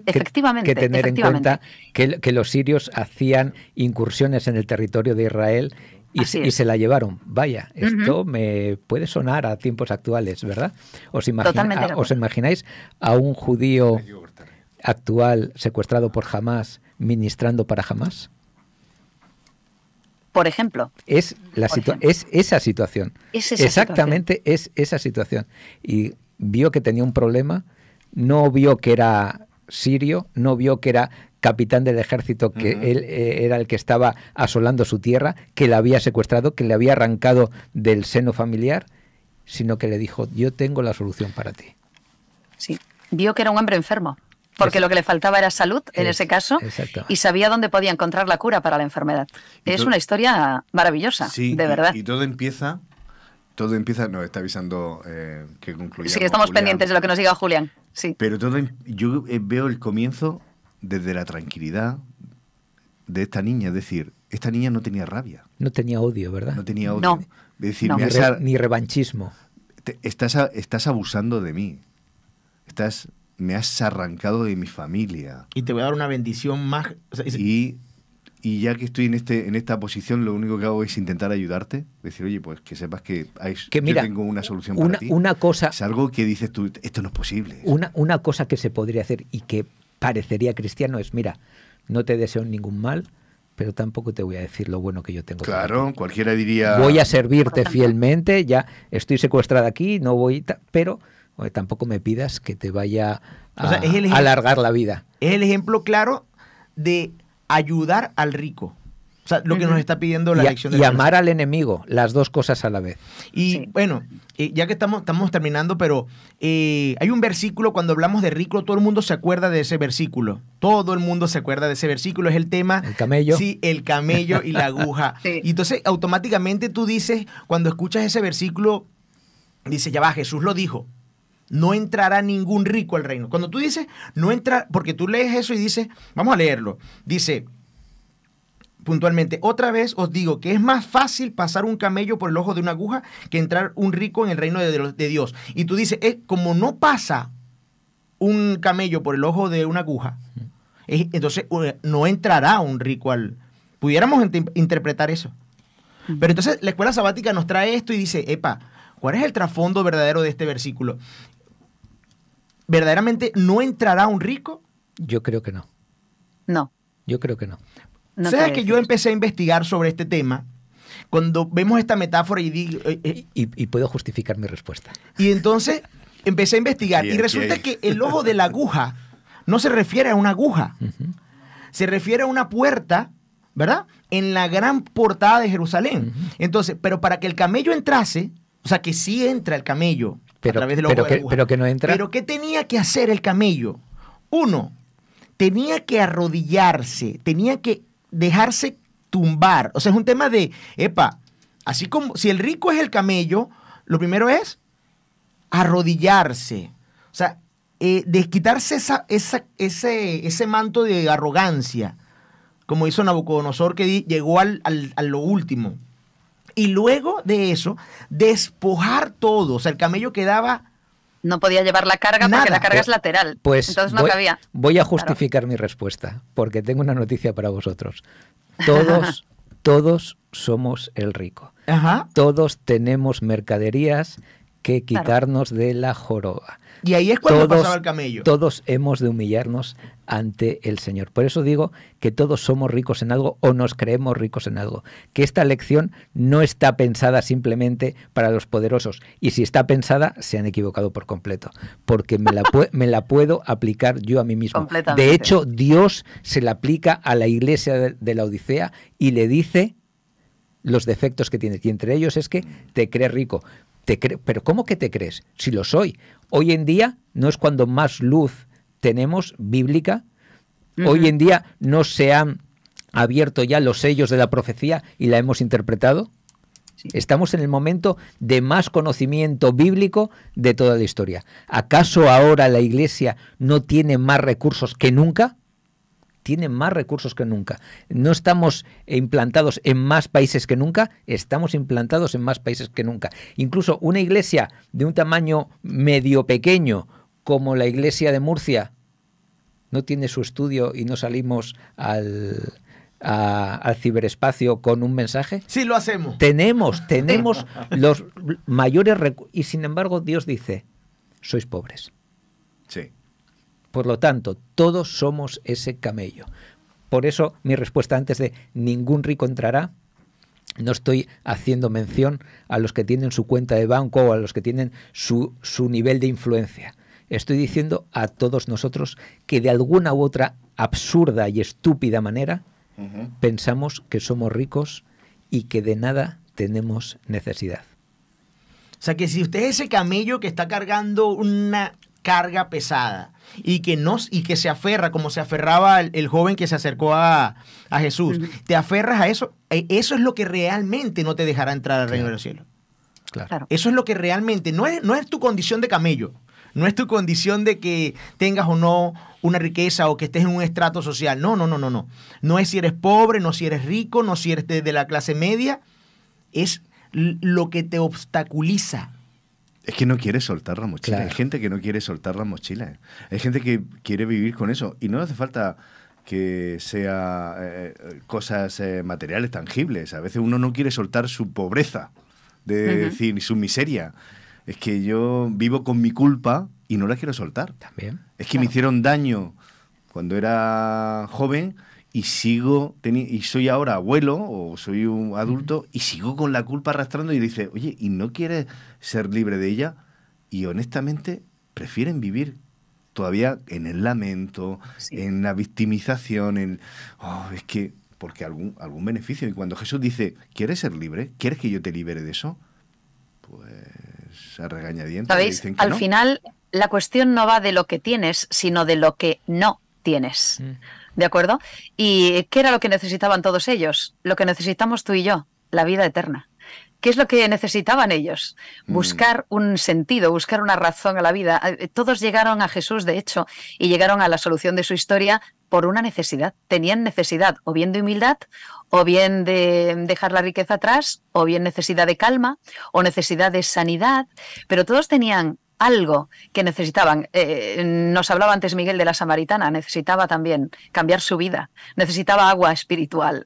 efectivamente, que tener en cuenta que los sirios hacían incursiones en el territorio de Israel y se la llevaron. Vaya, esto me puede sonar a tiempos actuales, ¿verdad? ¿Os imagináis a un judío actual secuestrado por Hamás ministrando para Hamás? Por ejemplo. Es esa situación. Exactamente es esa situación. Y vio que tenía un problema. No vio que era sirio, no vio que era capitán del ejército, que él era el que estaba asolando su tierra, que la había secuestrado, que le había arrancado del seno familiar, sino que le dijo, yo tengo la solución para ti. Sí, vio que era un hombre enfermo, porque lo que le faltaba era salud en ese caso, y sabía dónde podía encontrar la cura para la enfermedad. Es una historia maravillosa, de verdad. Y todo empieza, nos está avisando que concluyamos. Sí, estamos pendientes de lo que nos diga Julián. Sí. Pero yo veo el comienzo desde la tranquilidad de esta niña. Es decir, esta niña no tenía rabia. No tenía odio, ¿verdad? No tenía odio. No. Es decir, ni revanchismo. Estás abusando de mí. Me has arrancado de mi familia. Y te voy a dar una bendición más. Y ya que estoy en esta posición, lo único que hago es intentar ayudarte. Decir, oye, pues que sepas que mira, yo tengo una solución para ti. Una cosa, es algo que dices tú, esto no es posible. Una cosa que se podría hacer y que parecería cristiano es, mira, no te deseo ningún mal, pero tampoco te voy a decir lo bueno que yo tengo. Claro, cualquiera diría... Voy a servirte fielmente, ya estoy secuestrada aquí, no voy... Pero tampoco me pidas que te vaya a alargar la vida. Es el ejemplo claro de... ayudar al rico. O sea, lo que nos está pidiendo la lección de y amar al enemigo, las dos cosas a la vez. Y bueno, ya que estamos terminando, pero hay un versículo, cuando hablamos de rico, todo el mundo se acuerda de ese versículo. Todo el mundo se acuerda de ese versículo. Es el tema... El camello. Sí, el camello y la aguja. Y entonces, automáticamente tú dices, cuando escuchas ese versículo, dices, ya va, Jesús lo dijo. No entrará ningún rico al reino. Cuando tú dices, no entra, porque tú lees eso y dices, vamos a leerlo. Dice, puntualmente, otra vez os digo que es más fácil pasar un camello por el ojo de una aguja que entrar un rico en el reino de Dios. Y tú dices, como no pasa un camello por el ojo de una aguja, entonces no entrará un rico al... Pudiéramos interpretar eso. Pero entonces la escuela sabática nos trae esto y dice, ¿cuál es el trasfondo verdadero de este versículo? ¿Verdaderamente no entrará un rico? Yo creo que no. No. Yo creo que no. ¿Sabes que yo empecé a investigar sobre este tema? Cuando vemos esta metáfora y digo... y puedo justificar mi respuesta. Y entonces empecé a investigar Sí, y resulta que el ojo de la aguja no se refiere a una aguja, se refiere a una puerta, ¿verdad? En la gran portada de Jerusalén. Entonces, pero para que el camello entrase, o sea, que sí entra el camello a través del ojo de la aguja. Pero que no entra. Pero ¿qué tenía que hacer el camello? Uno, tenía que arrodillarse, tenía que dejarse tumbar. O sea, es un tema de, así como si el rico es el camello, lo primero es arrodillarse. O sea, desquitarse ese manto de arrogancia, como hizo Nabucodonosor, que llegó a lo último. Y luego de eso, despojar todo. O sea, el camello quedaba... No podía llevar la carga porque la carga es lateral. Pues entonces no cabía. Voy a justificar mi respuesta, porque tengo una noticia para vosotros. Todos somos el rico. Ajá. Todos tenemos mercaderías que quitarnos de la joroba. Y ahí es cuando pasaba el camello. Todos hemos de humillarnos ante el Señor. Por eso digo que todos somos ricos en algo o nos creemos ricos en algo. Que esta lección no está pensada simplemente para los poderosos. Y si está pensada, se han equivocado por completo. Porque me la puedo aplicar yo a mí mismo. De hecho, Dios se la aplica a la iglesia de la Odisea y le dice los defectos que tiene. Y entre ellos es que te crees rico. Pero ¿cómo que te crees? Si lo soy. Hoy en día no es cuando más luz tenemos bíblica. Hoy en día no se han abierto ya los sellos de la profecía y la hemos interpretado. Sí. Estamos en el momento de más conocimiento bíblico de toda la historia. ¿Acaso ahora la Iglesia no tiene más recursos que nunca? Tiene más recursos que nunca. No estamos implantados en más países que nunca, estamos implantados en más países que nunca. Incluso una iglesia de un tamaño medio pequeño, como la iglesia de Murcia, no tiene su estudio y no salimos al ciberespacio con un mensaje. Sí, lo hacemos. Tenemos los mayores recursos. Y sin embargo, Dios dice, sois pobres. Sí. Por lo tanto, todos somos ese camello. Por eso mi respuesta antes de ningún rico entrará, no estoy haciendo mención a los que tienen su cuenta de banco o a los que tienen su nivel de influencia. Estoy diciendo a todos nosotros que de alguna u otra absurda y estúpida manera pensamos que somos ricos y que de nada tenemos necesidad. O sea, que si usted es ese camello que está cargando una carga pesada y que se aferra como se aferraba el joven que se acercó a Jesús, te aferras a eso, eso es lo que realmente no te dejará entrar al reino de los cielos. Claro. Eso es lo que realmente, no es tu condición de camello, no es tu condición de que tengas o no una riqueza o que estés en un estrato social, no. No es si eres pobre, no si eres rico, no si eres de la clase media, es lo que te obstaculiza. Es que no quiere soltar la mochila. Claro. Hay gente que no quiere soltar la mochila. Hay gente que quiere vivir con eso. Y no hace falta que sea cosas materiales, tangibles. A veces uno no quiere soltar su pobreza, de decir, su miseria. Es que yo vivo con mi culpa y no la quiero soltar. También. Es que me hicieron daño cuando era joven y soy ahora abuelo o soy un adulto y sigo con la culpa arrastrando y dice, oye, ¿y no quieres ser libre de ella? Y honestamente prefieren vivir todavía en el lamento, en la victimización, es que porque algún beneficio. Y cuando Jesús dice, ¿quieres ser libre? ¿Quieres que yo te libere de eso? Pues a regañadientes le dicen que al no. final la cuestión no va de lo que tienes, sino de lo que no tienes. ¿De acuerdo? ¿Y qué era lo que necesitaban todos ellos? Lo que necesitamos tú y yo, la vida eterna. ¿Qué es lo que necesitaban ellos? Buscar un sentido, buscar una razón a la vida. Todos llegaron a Jesús, de hecho, y llegaron a la solución de su historia por una necesidad. Tenían necesidad o bien de humildad, o bien de dejar la riqueza atrás, o bien necesidad de calma, o necesidad de sanidad, pero todos tenían algo que necesitaban. Nos hablaba antes Miguel de la samaritana, necesitaba también cambiar su vida, necesitaba agua espiritual.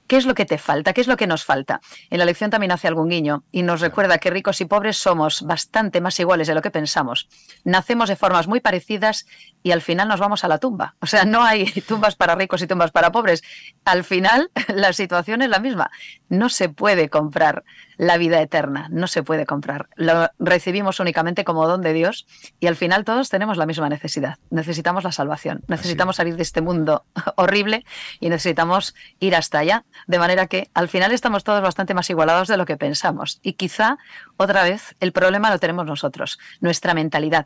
¿Qué es lo que te falta? ¿Qué es lo que nos falta? En la lección también hace algún guiño y nos recuerda que ricos y pobres somos bastante más iguales de lo que pensamos. Nacemos de formas muy parecidas y al final nos vamos a la tumba. O sea, no hay tumbas para ricos y tumbas para pobres. Al final la situación es la misma. No se puede comprar la vida eterna, no se puede comprar. Lo recibimos únicamente como don de Dios y al final todos tenemos la misma necesidad. Necesitamos la salvación, necesitamos salir de este mundo horrible y necesitamos ir hasta allá. De manera que al final estamos todos bastante más igualados de lo que pensamos. Y quizá, otra vez, el problema lo tenemos nosotros, nuestra mentalidad,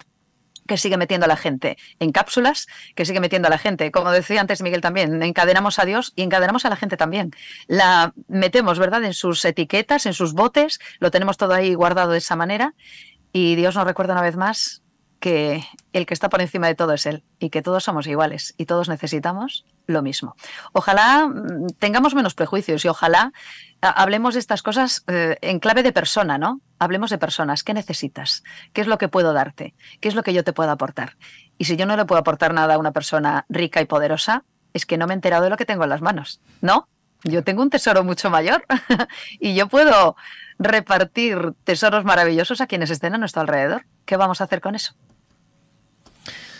que sigue metiendo a la gente en cápsulas, que sigue metiendo a la gente, como decía antes Miguel también, encadenamos a Dios y encadenamos a la gente también. La metemos, ¿verdad?, en sus etiquetas, en sus botes, lo tenemos todo ahí guardado de esa manera y Dios nos recuerda una vez más que el que está por encima de todo es Él y que todos somos iguales y todos necesitamos lo mismo. Ojalá tengamos menos prejuicios y ojalá hablemos de estas cosas en clave de persona, ¿no? Hablemos de personas. ¿Qué necesitas? ¿Qué es lo que puedo darte? ¿Qué es lo que yo te puedo aportar? Y si yo no le puedo aportar nada a una persona rica y poderosa, es que no me he enterado de lo que tengo en las manos, ¿no? Yo tengo un tesoro mucho mayor y yo puedo repartir tesoros maravillosos a quienes estén a nuestro alrededor. ¿Qué vamos a hacer con eso?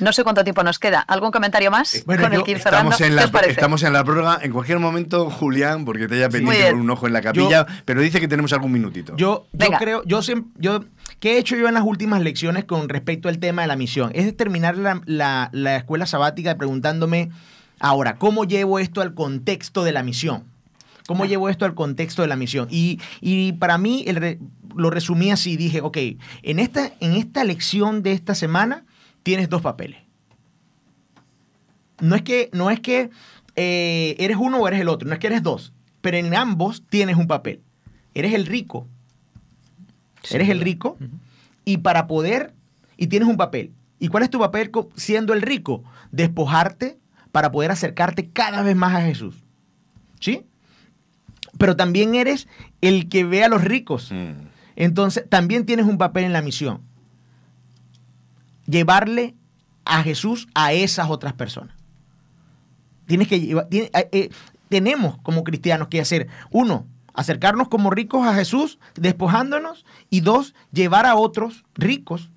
No sé cuánto tiempo nos queda. ¿Algún comentario más? Bueno, con el que ir cerrando. Estamos en la prórroga. En cualquier momento, Julián, porque te haya pendiente con un ojo en la capilla, pero dice que tenemos algún minutito. Yo creo, ¿qué he hecho yo en las últimas lecciones con respecto al tema de la misión? Es terminar la escuela sabática preguntándome, ahora, ¿cómo llevo esto al contexto de la misión? ¿Cómo llevo esto al contexto de la misión? Y para mí lo resumí así. Dije, ok, en esta lección de esta semana tienes dos papeles. No es que eres uno o eres el otro. No es que eres dos. Pero en ambos tienes un papel. Eres el rico. Sí, eres el rico. Y para poder... Y tienes un papel. ¿Y cuál es tu papel siendo el rico? Despojarte para poder acercarte cada vez más a Jesús. ¿Sí? Pero también eres el que ve a los ricos. Entonces, también tienes un papel en la misión. Llevarle a Jesús a esas otras personas. Tenemos como cristianos que hacer, uno, acercarnos como ricos a Jesús, despojándonos, y dos, llevar a otros ricos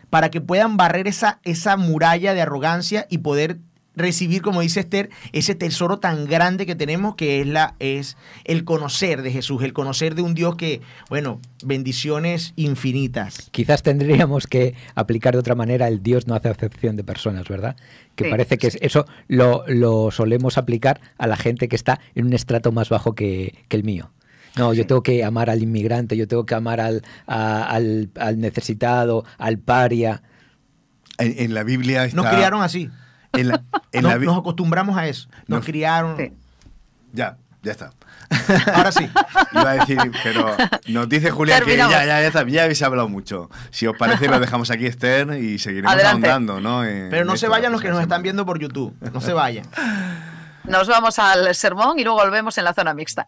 para que puedan barrer esa muralla de arrogancia y poder recibir, como dice Esther, ese tesoro tan grande que tenemos, que es el conocer de Jesús, el conocer de un Dios que, bueno, bendiciones infinitas. Quizás tendríamos que aplicar de otra manera el Dios no hace acepción de personas, ¿verdad? Que sí, parece que eso lo solemos aplicar a la gente que está en un estrato más bajo que el mío. No, yo tengo que amar al inmigrante, yo tengo que amar al necesitado, al paria. En la Biblia está... Nos criaron así. Nos acostumbramos a eso. Nos criaron. Sí. Ya está. Ahora sí. Iba a decir, pero nos dice Julián que ya habéis hablado mucho. Si os parece, lo dejamos aquí, Esther, y seguiremos ahondando, ¿no? Pero no se vayan los que nos están viendo por YouTube. No se vayan. Nos vamos al sermón y luego volvemos en la zona mixta.